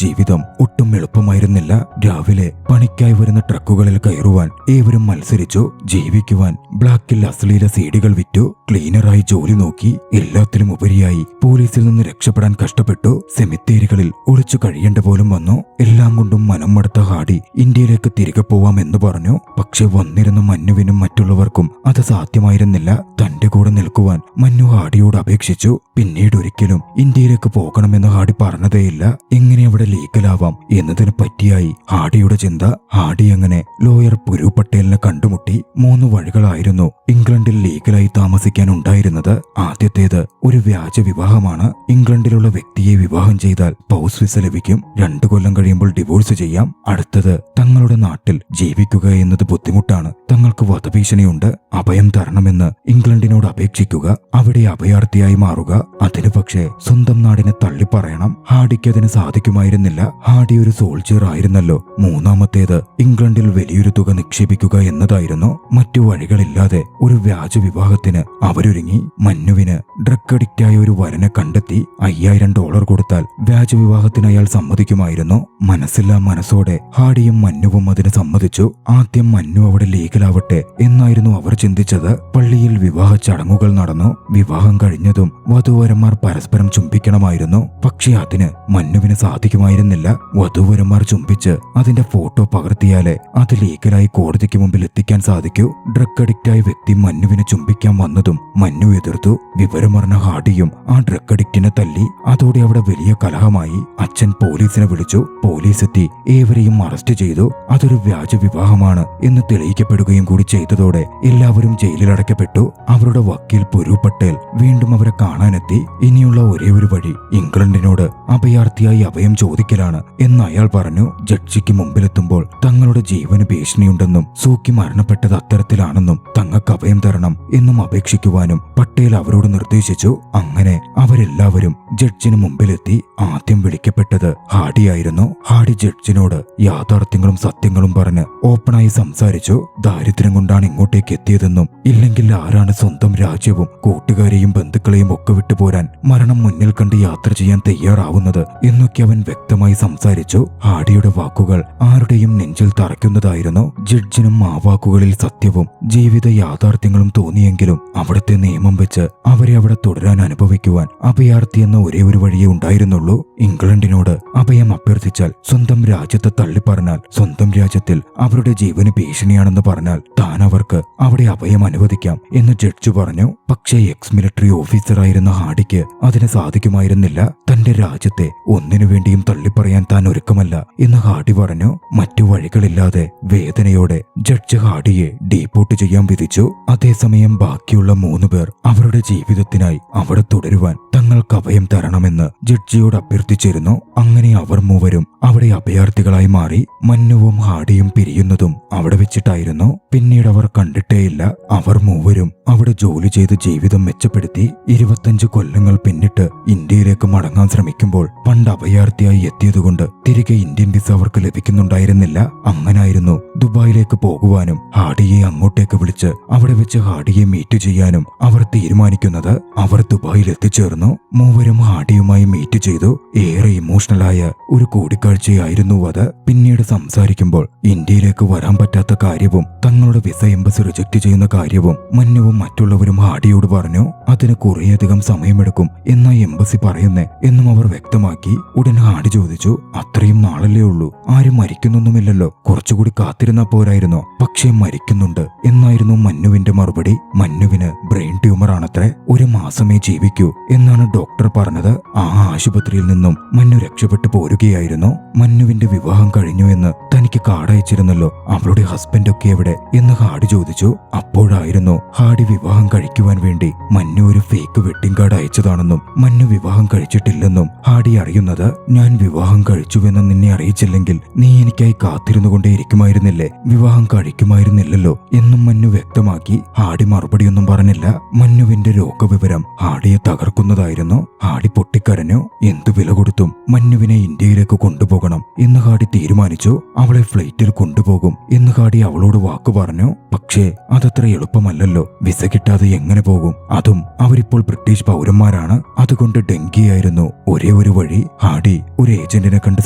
Speaker 1: ജീവിതം ഒട്ടും എളുപ്പമായിരുന്നില്ല. രാവിലെ പണിക്കായി വരുന്ന ട്രക്കുകളിൽ കയറുവാൻ ഏവരും മത്സരിച്ചു. ജീവിക്കുവാൻ ബ്ലാക്കിൽ അശ്ലീല സീഡികൾ വിറ്റു. ക്ലീനറായി ജോലി നോക്കി. എല്ലാത്തിലും ഉപരിയായി പോലീസിൽ നിന്ന് രക്ഷപ്പെടാൻ കഷ്ടപ്പെട്ടു. സെമിത്തേരികളിൽ ഒളിച്ചു കഴിയേണ്ട പോലും വന്നു. എല്ലാം കൊണ്ടും മനം മടുത്ത ഹാഡി ഇന്ത്യയിലേക്ക് തിരികെ പോവാമെന്ന് പറഞ്ഞു. പക്ഷെ വന്നിരുന്ന മന്നുവിനും മറ്റുള്ളവർക്കും അത് സാധ്യമായിരുന്നില്ല. തന്റെ കൂടെ നിൽക്കുവാൻ മന്നു ഹാഡിയോട് അപേക്ഷിച്ചു. പിന്നീട് ഒരിക്കലും ഇന്ത്യയിലേക്ക് പോകണമെന്ന് ഹാഡി പറഞ്ഞതേയില്ല. എങ്ങനെ അവിടെ ലീഗലാവാം എന്നതിന് പറ്റിയായി ഹാഡിയുടെ ചിന്ത. ഹാഡി അങ്ങനെ ലോയർ പുരു പട്ടേലിനെ കണ്ടുമുട്ടി. 3 വഴികളായിരുന്നു ഇംഗ്ലണ്ടിൽ ലീഗലായി താമസിക്കാൻ ഉണ്ടായിരുന്നത്. ആദ്യത്തേത് ഒരു വ്യാജ വിവാഹമാണ്. ഇംഗ്ലണ്ടിലുള്ള വ്യക്തിയെ വിവാഹം ചെയ്താൽ സ്പൗസ് വിസ ലഭിക്കും. 2 കൊല്ലം കഴിയുമ്പോൾ ഡിവോഴ്സ് ചെയ്യാം. അടുത്തത് തങ്ങളുടെ നാട്ടിൽ ജീവിക്കുക എന്നത് ബുദ്ധിമുട്ടാണ്. തങ്ങൾക്ക് വധഭീഷണിയുണ്ട്. അഭയം തരണമെന്ന് ഇംഗ്ലണ്ടിനോട് അപേക്ഷിക്കുക. അവിടെ അഭയാർത്ഥിയായി മാറുക. അതിന് പക്ഷേ സ്വന്തം നാടിനെ തള്ളിപ്പറയണം. ഹാഡിക്ക് അതിന് സാധിക്കുമായിരുന്നില്ല. ഹാഡി ഒരു സോൾജിയർ ആയിരുന്നല്ലോ. മൂന്നാമത്തേത് ഇംഗ്ലണ്ടിൽ വലിയൊരു തുക നിക്ഷേപിക്കുക എന്നതായിരുന്നു. മറ്റു വഴികളില്ലാതെ ഒരു വ്യാജ വിവാഹത്തിന് അവരൊരുങ്ങി. മന്നുവിന് ഡ്രഗ് അഡിക്റ്റായ ഒരു വരനെ കണ്ടെത്തി. $5000 കൊടുത്താൽ വ്യാജ വിവാഹത്തിന് അയാൾ സമ്മതിക്കുമായിരുന്നു. മനസ്സില്ലാ മനസ്സോടെ ഹാഡിയും മന്നുവും അതിന് സമ്മതിച്ചു. ആദ്യം മന്നു അവിടെ ലീഗലാവട്ടെ എന്നായിരുന്നു അവർ ചിന്തിച്ചത്. പള്ളിയിൽ വിവാഹ ചടങ്ങുകൾ നടന്നു. വിവാഹം കഴിഞ്ഞതും വധൂവരന്മാർ പരസ്പരം ചുംബിക്കണമായിരുന്നു. പക്ഷെ അതിന് മന്നുവിന് സാധിക്കുമായിരുന്നില്ല. വധൂവരന്മാർ ചുംബിച്ച് അതിന്റെ ഫോട്ടോ പകർത്തിയാലേ അത് ലീഗലായി കോടതിക്ക് മുമ്പിൽ എത്തിക്കാൻ സാധിക്കൂ. ഡ്രഗ് അഡിക്റ്റായ വ്യക്തി മന്നുവിനെ ചുംബിക്കാൻ വന്നതും മന്നു എതിർത്തു. വിവരമറിഞ്ഞ ഹാഡിയും ആ ഡ്രഗ് അഡിക്റ്റിനെ തല്ലി. അതോടെ അവിടെ വലിയ കലഹമായി. അച്ഛൻ പോലീസിനെ വിളിച്ചു. പോലീസ് എത്തി ഏവരെയും അറസ്റ്റ് ചെയ്തു. അതൊരു വ്യാജ വിവാഹമാണ് എന്ന് തെളിയിക്കപ്പെടുകയും കൂടി ചെയ്തതോടെ എല്ലാവരും ജയിലിൽ അടയ്ക്കപ്പെട്ടു. അവരുടെ വക്കീൽ പുരു പട്ടേൽ വീണ്ടും അവരെ കാണാനെത്തി. ഇനിയുള്ള ഒരേ ഒരു വഴി ഇംഗ്ലണ്ടിനോട് അഭയാർത്ഥിയായി അഭയം ചോദിക്കലാണ് എന്ന് അയാൾ പറഞ്ഞു. ജഡ്ജിക്ക് മുമ്പിലെത്തുമ്പോൾ തങ്ങളുടെ ജീവന് ഭീഷണിയുണ്ടെന്നും സൂക്കി മരണപ്പെട്ടത് അത്തരത്തിലാണെന്നും തങ്ങൾക്ക് അഭയം തരണം എന്നും അപേക്ഷിക്കുവാനും പട്ടേൽ അവരോട് നിർദ്ദേശിച്ചു. അങ്ങനെ അവരെല്ലാവരും ജഡ്ജിന് മുമ്പിലെത്തി. ആദ്യം വിളിക്കപ്പെട്ടത് ഹാഡിയായിരുന്നു. ഹാഡി ജഡ്ജിനോട് യാഥാർത്ഥ്യങ്ങളും സത്യങ്ങളും പറഞ്ഞ് ഓപ്പണായി സംസാരിച്ചു. ദാരിദ്ര്യം കൊണ്ടാണ് ഇങ്ങോട്ടേക്ക് എത്തിയതെന്നും ഇല്ലെങ്കിൽ ആരാണ് സ്വന്തം രാജ്യവും കൂട്ടുകാരെയും ബന്ധുക്കളെയും ഒക്കെ വിട്ടുപോരാൻ മരണം മുന്നിൽ കണ്ട് യാത്ര ചെയ്യാൻ തയ്യാറാവുന്നത് എന്നൊക്കെ അവൻ വ്യക്തമായി സംസാരിച്ചു. ഹാഡിയുടെ വാക്കുകൾ ആരുടെയും നെഞ്ചിൽ തറയ്ക്കുന്നതായിരുന്നു. ജഡ്ജിനും ആ വാക്കുകളിൽ സത്യവും ജീവിത യാഥാർത്ഥ്യങ്ങളും തോന്നിയെങ്കിലും അവിടുത്തെ നിയമം വെച്ച് അവരെ അവിടെ തുടരാൻ അനുഭവിക്കുവാൻ അഭയാർത്ഥി എന്ന ഒരേ ഒരു വഴിയേ ഉണ്ടായിരുന്നുള്ളൂ. ഇംഗ്ലണ്ടിനോട് അഭയം അഭ്യർത്ഥിച്ചാൽ സ്വന്തം രാജ്യത്തെ തള്ളിപ്പറഞ്ഞാൽ സ്വന്തം രാജ്യത്തിൽ അവരുടെ ജീവന് ഭീഷണിയാണെന്ന് പറഞ്ഞാൽ താൻ അവർക്ക് അവിടെ അഭയം അനുവദിക്കാം എന്ന് ജഡ്ജ് പറഞ്ഞു. പക്ഷേ എക്സ് മിലിറ്ററി ഓഫീസറായിരുന്ന ഹാഡിക്ക് അതിന് സാധിക്കുമായിരുന്നില്ല. തന്റെ രാജ്യത്തെ ഒന്നിനു വേണ്ടിയും തള്ളിപ്പറയാൻ താൻ ഒരുക്കമല്ല എന്ന് ഹാഡി പറഞ്ഞു. മറ്റു വഴികളില്ലാതെ വേദനയോടെ ജഡ്ജ് ഹാഡിയെ ഡീപ്പോർട്ട് ചെയ്യാൻ വിധിച്ചു. അതേസമയം ബാക്കിയുള്ള 3 പേർ അവരുടെ ജീവിതത്തിനായി അവിടെ തുടരുവാൻ തങ്ങൾക്ക് അഭയം തരണമെന്ന് ജഡ്ജിയോട് അഭ്യർത്ഥിച്ചിരുന്നു. അങ്ങനെ അവർ 3 അവിടെ അഭയാർത്ഥികളായി മാറി. മന്നുവും ഹാഡിയും പിരിയുന്നതും അവിടെ വെച്ചിട്ടായിരുന്നു. പിന്നീട് അവർ കണ്ടിട്ടേയില്ല. അവർ 3 അവിടെ ജോലി ചെയ്ത് ജീവിതം മെച്ചപ്പെടുത്തി. 25 കൊല്ലങ്ങൾ പിന്നിട്ട് ഇന്ത്യയിലേക്ക് മടങ്ങാൻ ശ്രമിക്കുമ്പോൾ പണ്ട് അഭയാർത്ഥിയായി എത്തിയതുകൊണ്ട് തിരികെ ഇന്ത്യൻ വിസ അവർക്ക് ലഭിക്കുന്നുണ്ടായിരുന്നില്ല. അങ്ങനായിരുന്നു ദുബായിലേക്ക് പോകുവാനും ഹാഡിയെ അങ്ങോട്ടേക്ക് വിളിച്ച് അവിടെ വെച്ച് ഹാഡിയെ മീറ്റ് ചെയ്യാനും അവർ തീരുമാനിക്കുന്നത്. അവർ ദുബായിൽ എത്തിച്ചേർന്നു. 3 ഹാഡിയുമായി മീറ്റ് ചെയ്തു. ഏറെ ഇമോഷണലായ ഒരു കൂടിക്കാഴ്ചയായിരുന്നു അത്. പിന്നീട് സംസാരിക്കുമ്പോൾ ഇന്ത്യയിലേക്ക് വരാൻ പറ്റാത്ത കാര്യവും തങ്ങളുടെ വിസ എംബസി റിജക്ട് ചെയ്യുന്ന കാര്യവും മന്നുവും മറ്റുള്ളവരും ഹാഡിയോട് പറഞ്ഞു. അതിന് കുറേയധികം സമയമെടുക്കും എന്നാ എംബസി പറയുന്നേ എന്നും അവർ വ്യക്തമാക്കി. ഉടൻ ഹാഡി ചോദിച്ചു, അത്രയും നാളല്ലേ ഉള്ളൂ, ആരും മരിക്കുന്നൊന്നുമില്ലല്ലോ, കുറച്ചുകൂടി കാത്തിരുന്നാ പോരായിരുന്നോ? പക്ഷേ മരിക്കുന്നുണ്ട് എന്നായിരുന്നു മന്നുവിന്റെ മറുപടി. മന്നുവിന് ബ്രെയിൻ ട്യൂമർ ആണത്രേ. 1 മാസമേ ജീവിക്കൂ എന്നാണ് ഡോക്ടർ പറഞ്ഞത് ആ ആശുപത്രിയിൽ നിന്നും മന്നു രക്ഷപ്പെട്ടു പോരുകയായിരുന്നു. മന്നുവിന്റെ വിവാഹം കഴിഞ്ഞു എന്ന് തനിക്ക് കാർഡ് അയച്ചിരുന്നല്ലോ, അവളുടെ ഹസ്ബൻഡ് ഒക്കെ എവിടെ എന്ന് ഹാഡി ചോദിച്ചു. അപ്പോഴായിരുന്നു ഹാഡി വിവാഹം കഴിക്കുവാൻ വേണ്ടി മന്നു ഒരു ഫേക്ക് വെഡിങ് കാർഡ് അയച്ചതാണെന്നും മന്നു വിവാഹം കഴിച്ചിട്ടില്ലെന്നും ഹാഡി അറിയുന്നത്. ഞാൻ വിവാഹം കഴിച്ചുവെന്ന് നിന്നെ അറിയിച്ചില്ലെങ്കിൽ നീ എനിക്കായി കാത്തിരുന്നു കൊണ്ടേയിരിക്കുമായിരുന്നില്ലേ, വിവാഹം കഴിക്കുമായിരുന്നില്ലല്ലോ എന്നും മന്നു വ്യക്തമാക്കി. ഹാഡി മറുപടിയൊന്നും പറഞ്ഞില്ല. മന്നുവിന്റെ രോഗവിവരം ഹാഡിയെ തകർക്കുന്നതായിരുന്നു. ഹാഡി പൊട്ടിക്കരഞ്ഞു. എന്തു വില കൊടുത്തും മന്നുവിനെ ഇന്ത്യയിലേക്ക് കൊണ്ടുപോകണം എന്ന് ഹാഡി തീരുമാനിച്ചു. അവളെ ഫ്ലൈറ്റിൽ കൊണ്ടുപോകും എന്ന് ഹാഡി അവളോട് വാക്കു പറഞ്ഞു. പക്ഷേ അതത്ര എളുപ്പമല്ലല്ലോ, വിസ കിട്ടാതെ എങ്ങനെ പോകും? അതും അവരിപ്പോൾ ബ്രിട്ടീഷ് പൗരന്മാരാണ്. അതുകൊണ്ട് ഡെങ്കിയായിരുന്നു ഒരേ ഒരു വഴി. ഹാഡി ഒരു ഏജന്റിനെ കണ്ട്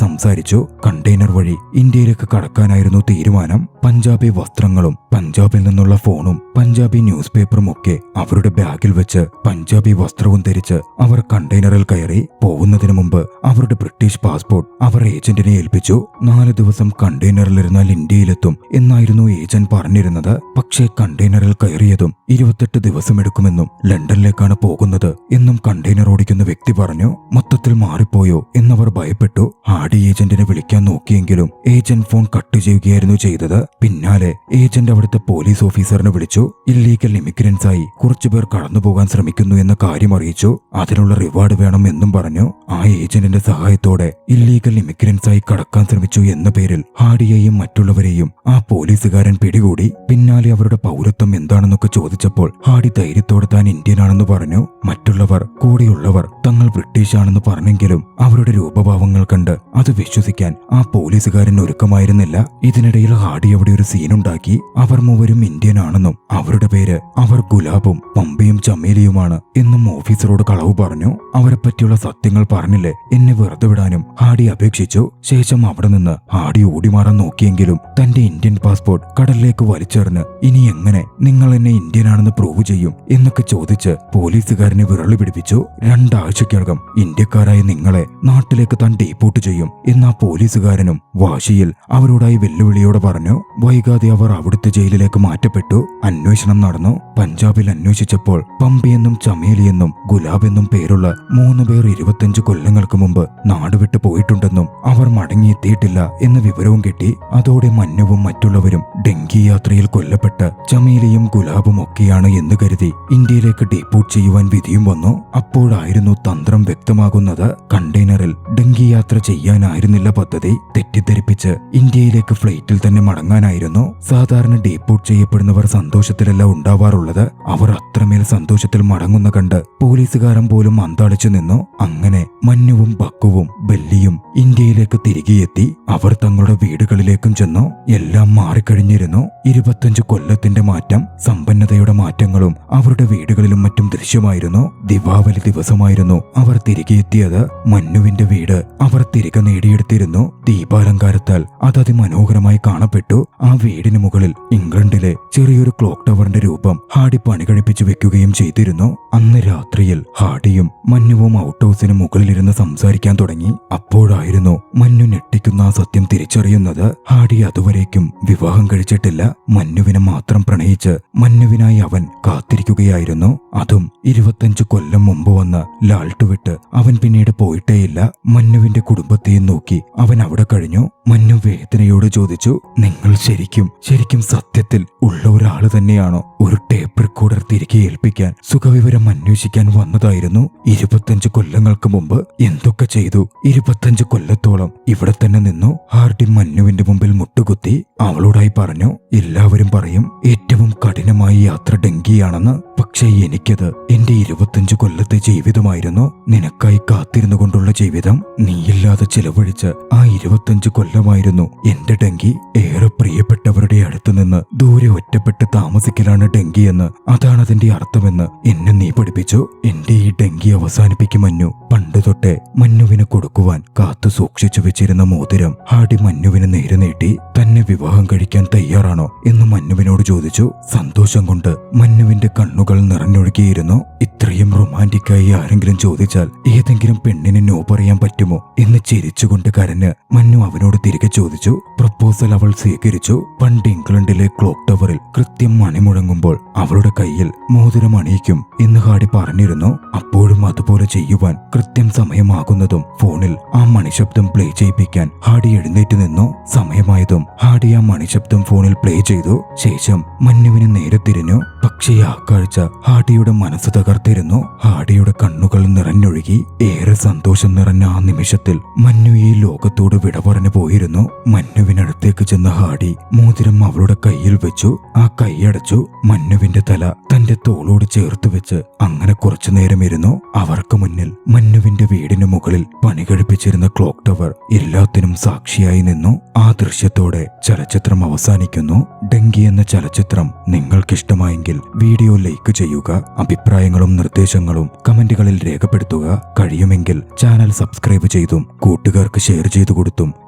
Speaker 1: സംസാരിച്ചു. കണ്ടെയ്നർ വഴി ഇന്ത്യയിലേക്ക് കടക്കാനായിരുന്നു തീരുമാനം. പഞ്ചാബി വസ്ത്രങ്ങളും പഞ്ചാബിൽ നിന്നുള്ള ഫോണും പഞ്ചാബി ന്യൂസ് പേപ്പറും ഒക്കെ അവരുടെ ബാഗിൽ വെച്ച് പഞ്ചാബി വസ്ത്രവും ധരിച്ച് അവർ കണ്ടെയ്നറിൽ കയറി. പോകുന്നതിന് മുമ്പ് അവരുടെ ബ്രിട്ടീഷ് പാസ്പോർട്ട് അവർ ഏജന്റിനെ ഏൽപ്പിച്ചു. 4 ദിവസം കണ്ടെയ്നറിലിരുന്നാൽ ഇന്ത്യയിലെത്തും എന്നായിരുന്നു ഏജന്റ് പറഞ്ഞിരുന്നത്. പക്ഷേ കണ്ടെയ്നറിൽ കയറിയതും 28 ദിവസമെടുക്കുമെന്നും ലണ്ടനിലേക്കാണ് പോകുന്നത് എന്നും കണ്ടെയ്നർ ഓടിക്കുന്ന വ്യക്തി പറഞ്ഞു. മൊത്തത്തിൽ മാറിപ്പോയോ എന്നവർ ഭയപ്പെട്ടു. ഹാഡി ഏജന്റിനെ വിളിക്കാൻ നോക്കിയെങ്കിലും ഏജന്റ് ഫോൺ കട്ട് ചെയ്യുകയായിരുന്നു ചെയ്തത്. പിന്നാലെ ഏജന്റ് അവിടുത്തെ പോലീസ് ഓഫീസറിനെ വിളിച്ചു. ഇല്ലീഗൽ ഇമിഗ്രൻസായി കുറച്ചുപേർ കടന്നുപോകാൻ ശ്രമിക്കുന്നു എന്ന കാര്യം അറിയിച്ചു. അതിനുള്ള റിവാർഡ് വേണം എന്നും പറഞ്ഞു. ആ ഏജന്റിന്റെ സഹായത്തോടെ ഇല്ലീഗൽ ഇമിഗ്രൻസായി കടക്കാൻ ശ്രമിച്ചു എന്ന പേരിൽ ഹാഡിയെയും മറ്റുള്ളവരെയും ആ പോലീസുകാരൻ പിടികൂടി. പിന്നാലെ അവരുടെ പൗരത്വം എന്താണെന്നൊക്കെ ചോദിച്ചപ്പോൾ ഹാഡി ധൈര്യത്തോടെ താൻ ഇന്ത്യനാണെന്ന് പറഞ്ഞു. മറ്റുള്ളവർ കൂടെയുള്ളവർ തങ്ങൾ ബ്രിട്ടീഷ് ആണെന്ന് പറഞ്ഞെങ്കിലും അവരുടെ രൂപഭാവങ്ങൾ കണ്ട് അത് വിശ്വസിക്കാൻ ആ പോലീസുകാരൻ ഒരുക്കമായിരുന്നില്ല. ഇതിനിടയിൽ ഹാഡി അവിടെ ഒരു സീനുണ്ടാക്കി. അവർ മൂവരും ഇന്ത്യൻ ആണെന്നും അവരുടെ പേര് അവർ ഗുലാബും പമ്പയും ചമേലിയുമാണ് എന്നും ഓഫീസറോട് കളവ് പറഞ്ഞു. അവരെ പറ്റിയുള്ള സത്യങ്ങൾ പറഞ്ഞില്ലേ, എന്നെ വെറുതെ വിടാനും ഹാഡി അപേക്ഷിച്ചു. ശേഷം അവിടെ നിന്ന് ഹാഡി ഓടിമാറാൻ നോക്കിയെങ്കിലും തന്റെ ഇന്ത്യൻ പാസ്പോർട്ട് കടലിലേക്ക് വലിച്ചെറിഞ്ഞ് ഇനി എങ്ങനെ നിങ്ങൾ എന്നെ ഇന്ത്യനാണെന്ന് പ്രൂവ് ചെയ്യും എന്നൊക്കെ ചോദിച്ച് പോലീസുകാരനെ വിരളി പിടിപ്പിച്ചു. 2 ആഴ്ചയ്ക്കകം ഇന്ത്യക്കാരായ നിങ്ങളെ നാട്ടിലേക്ക് താൻ ഡീപ്പോർട്ട് ചെയ്യും എന്ന പോലീസുകാരനും വാശിയിൽ അവരോടായി വെല്ലുവിളിയോടെ പറഞ്ഞു. വൈകാതെ അവർ അവിടുത്തെ ജയിലിലേക്ക് മാറ്റപ്പെട്ടു. അന്വേഷണം നടന്നു. പഞ്ചാബിൽ അന്വേഷിച്ചപ്പോൾ പമ്പയെന്നും ചമേലിയെന്നും ഗുലാബെന്നും പേരുള്ള 3 പേർ 25 കൊല്ലങ്ങൾക്ക് മുമ്പ് നാടുവിട്ട് പോയിട്ടുണ്ടെന്നും അവർ മടങ്ങിയെത്തിയിട്ടില്ല എന്ന വിവരവും കിട്ടി. അതോടെ മന്നുവും മറ്റുള്ളവരും ഡെങ്കി യാത്രയിൽ കൊല്ലപ്പെട്ട ചമേലിയും ഗുലാബും ഒക്കെയാണ് എന്ന് കരുതി ഇന്ത്യയിലേക്ക് ഡീപ്പോർട്ട് ചെയ്യുവാൻ വിധിയും വന്നു. അപ്പോഴായിരുന്നു തന്ത്രം വ്യക്തമാകുന്നത്. കണ്ടെയ്നറിൽ ഡെങ്കി യാത്ര ചെയ്യാനായിരുന്നില്ല പദ്ധതി. തെറ്റിദ്ധരിപ്പിച്ച് ഇന്ത്യയിലേക്ക് ഫ്ലൈറ്റിൽ തന്നെ മടങ്ങാനായിരുന്നു. സാധാരണ ഡീപ്പോർട്ട് ചെയ്യപ്പെടുന്നവർ സന്തോഷത്തിലല്ല ഉണ്ടാവാറുള്ളത്. അവർ അത്രമേൽ സന്തോഷത്തിൽ മടങ്ങുന്ന കണ്ട് പോലീസുകാരൻ പോലും അന്താളിച്ചു നിന്നു. അങ്ങനെ മന്നുവും ബക്കുവും ബെല്ലിയും ഇന്ത്യയിലേക്ക് തിരികെയെത്തി. അവർ തങ്ങളുടെ വീടുകളിലേക്കും ചെന്നു. എല്ലാം മാറിക്കഴിഞ്ഞിരുന്നു. 25 കൊല്ലത്തിന്റെ മാറ്റം, സമ്പന്നതയുടെ മാറ്റങ്ങളും അവരുടെ വീടുകളിലും മറ്റും ദൃശ്യമായിരുന്നു. ദീപാവലി ദിവസമായിരുന്നു അവർ തിരികെ എത്തിയത്. മന്നുവിന്റെ വീട് അവർ തിരികെ നേടിയെടുത്തിരുന്നു. ദീപാലങ്കാരത്താൽ അത് അതിമനോഹരമായി കാണപ്പെട്ടു. ആ വീടിന് മുകളിൽ ഇംഗ്ലണ്ടിലെ ചെറിയൊരു ക്ലോക്ക് ടവറിന്റെ രൂപം ഹാഡി പണി കഴിപ്പിച്ചു വെക്കുകയും ചെയ്തിരുന്നു. അന്ന് രാത്രിയിൽ ഹാഡിയും മന്നുവും ഔട്ട് ഹൗസിന് മുകളിലിരുന്ന് സംസാരിക്കാൻ തുടങ്ങി. അപ്പോഴായിരുന്നു മന്നു ഞെട്ടിക്കുന്ന ആ സത്യം തിരിച്ചറിയുന്നത്. ഹാഡി അതുവരേക്കും വിവാഹം കഴിച്ചിട്ടില്ല. മന്നുവിനെ മാത്രം പ്രണയിച്ച് മന്നുവിനായി അവൻ കാത്തിരിക്കുകയായിരുന്നു. അതും 25 കൊല്ലം മുമ്പ് വന്ന് ലാൾട്ട് വിട്ട് അവൻ പിന്നീട് പോയിട്ടേയില്ല. മന്നുവിന്റെ കുടുംബത്തെയും നോക്കി അവൻ അവിടെ കഴിഞ്ഞു. മന്നു വേദനയോട് ചോദിച്ചു, നിങ്ങൾ ശരിക്കും സത്യത്തിൽ ഉള്ള ഒരാള് തന്നെയാണോ? ഒരു ടേപ്പ് റെക്കോർഡർ തിരികെ ഏൽപ്പിക്കാൻ സുഖവിവരം അന്വേഷിക്കാൻ വന്നതായിരുന്നു. 25 കൊല്ലങ്ങൾക്ക് മുമ്പ് എന്തൊക്കെ ചെയ്തു? 25 കൊല്ലത്തോളം ഇവിടെ തന്നെ നിന്നു. ഹാർഡി മന്നുവിന്റെ മുമ്പിൽ മുട്ടുകുത്തി അവളോടായി പറഞ്ഞു, എല്ലാവരും പറയും ഏറ്റവും കഠിനമായ യാത്ര ഡെങ്കിയാണെന്ന്. പക്ഷേ എനിക്കത് എന്റെ 25 കൊല്ലത്തെ ജീവിതമായിരുന്നു. നിനക്കായി കാത്തിരുന്നു കൊണ്ടുള്ള ജീവിതം. നീയില്ലാതെ ചിലവഴിച്ച് ആ 25 കൊല്ലമായിരുന്നു എന്റെ ഡെങ്കി. ഏറെ പ്രിയപ്പെട്ടവരുടെ അടുത്തു നിന്ന് ദൂരെ ഒറ്റപ്പെട്ട് താമസിക്കലാണ് ഡെങ്കി എന്ന്. അതാണ് അതിന്റെ അർത്ഥമെന്ന് എന്നെ നീ പഠിപ്പിച്ചു. എന്റെ ഈ ഡെങ്കി അവസാനിപ്പിക്കും മന്നു. പണ്ട് തൊട്ടേ മന്നുവിന് കൊടുക്കുവാൻ കാത്തു സൂക്ഷിച്ചു വെച്ചിരുന്ന മോതിരം ഹാഡി മന്നുവിന് നേരെ നീട്ടി. തന്നെ വിവാഹം കഴിക്കാൻ തയ്യാറാണോ എന്ന് മന്നുവിനോട് ചോദിച്ചു. സന്തോഷം കൊണ്ട് മന്നുവിന്റെ കണ്ണുകൾ കണ്ണുകൾ നിറഞ്ഞൊഴുകിയിരുന്നു. ഇത്രയും റൊമാൻറ്റിക്കായി ആരെങ്കിലും ചോദിച്ചാൽ ഏതെങ്കിലും പെണ്ണിന് നോ പറയാൻ പറ്റുമോ എന്ന് ചിരിച്ചുകൊണ്ട് കരഞ്ഞ് മന്നു അവനോട് തിരികെ ചോദിച്ചു. പ്രപ്പോസൽ അവൾ സ്വീകരിച്ചു. പണ്ട് ഇംഗ്ലണ്ടിലെ ക്ലോക്ക് ടവറിൽ കൃത്യം മണി മുഴങ്ങുമ്പോൾ അവളുടെ കയ്യിൽ മോതിരം അണിയിക്കും എന്ന് ഹാഡി പറഞ്ഞിരുന്നു. അപ്പോഴും അതുപോലെ ചെയ്യുവാൻ കൃത്യം സമയമാകുന്നതും ഫോണിൽ ആ മണിശബ്ദം പ്ലേ ചെയ്യിപ്പിക്കാൻ ഹാഡി എഴുന്നേറ്റ് നിന്നു. സമയമായതും ഹാഡി ആ മണിശബ്ദം ഫോണിൽ പ്ലേ ചെയ്തു. ശേഷം മന്നുവിന് നേരെ തിരിഞ്ഞു. പക്ഷേ ആ കാഴ്ച ഹാഡിയുടെ മനസ്സ് തകർത്തിരുന്നു. ഹാഡിയുടെ കണ്ണുകൾ നിറഞ്ഞൊഴുകി. ഏറെ സന്തോഷം നിറഞ്ഞ ആ നിമിഷത്തിൽ മന്നു ഈ ലോകത്തോട് വിട പറഞ്ഞു പോയിരുന്നു. മന്നുവിനടുത്തേക്ക് ചെന്ന ഹാഡി മോതിരം അവളുടെ കയ്യിൽ വെച്ചു. ആ കൈയടച്ചു. മന്നുവിന്റെ തല തന്റെ തോളോട് ചേർത്ത് വെച്ച് അങ്ങനെ കുറച്ചു നേരം ഇരുന്നു. അവർക്ക് മുന്നിൽ മന്നുവിന്റെ വീടിന് മുകളിൽ പണി കഴിപ്പിച്ചിരുന്ന ക്ലോക്ക് ടവർ എല്ലാത്തിനും സാക്ഷിയായി നിന്നു. ആ ദൃശ്യത്തോടെ ചലച്ചിത്രം അവസാനിക്കുന്നു. ഡങ്കി എന്ന ചലച്ചിത്രം നിങ്ങൾക്കിഷ്ടമായെങ്കിൽ വീഡിയോ ലൈക്ക് ചെയ്യുക. അഭിപ്രായങ്ങളും നിർദ്ദേശങ്ങളും കമന്റുകളിൽ രേഖപ്പെടുത്തുക. കഴിയുമെങ്കിൽ ചാനൽ സബ്സ്ക്രൈബ് ചെയ്തും കൂട്ടുകാർക്ക് ഷെയർ ചെയ്തു കൊടുത്തും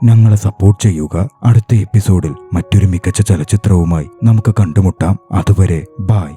Speaker 1: ഞങ്ങളെ സപ്പോർട്ട് ചെയ്യുക. അടുത്ത എപ്പിസോഡിൽ മറ്റൊരു മികച്ച ചലച്ചിത്രവുമായി നമുക്ക് കണ്ടുമുട്ടാം. അതുവരെ ബൈ.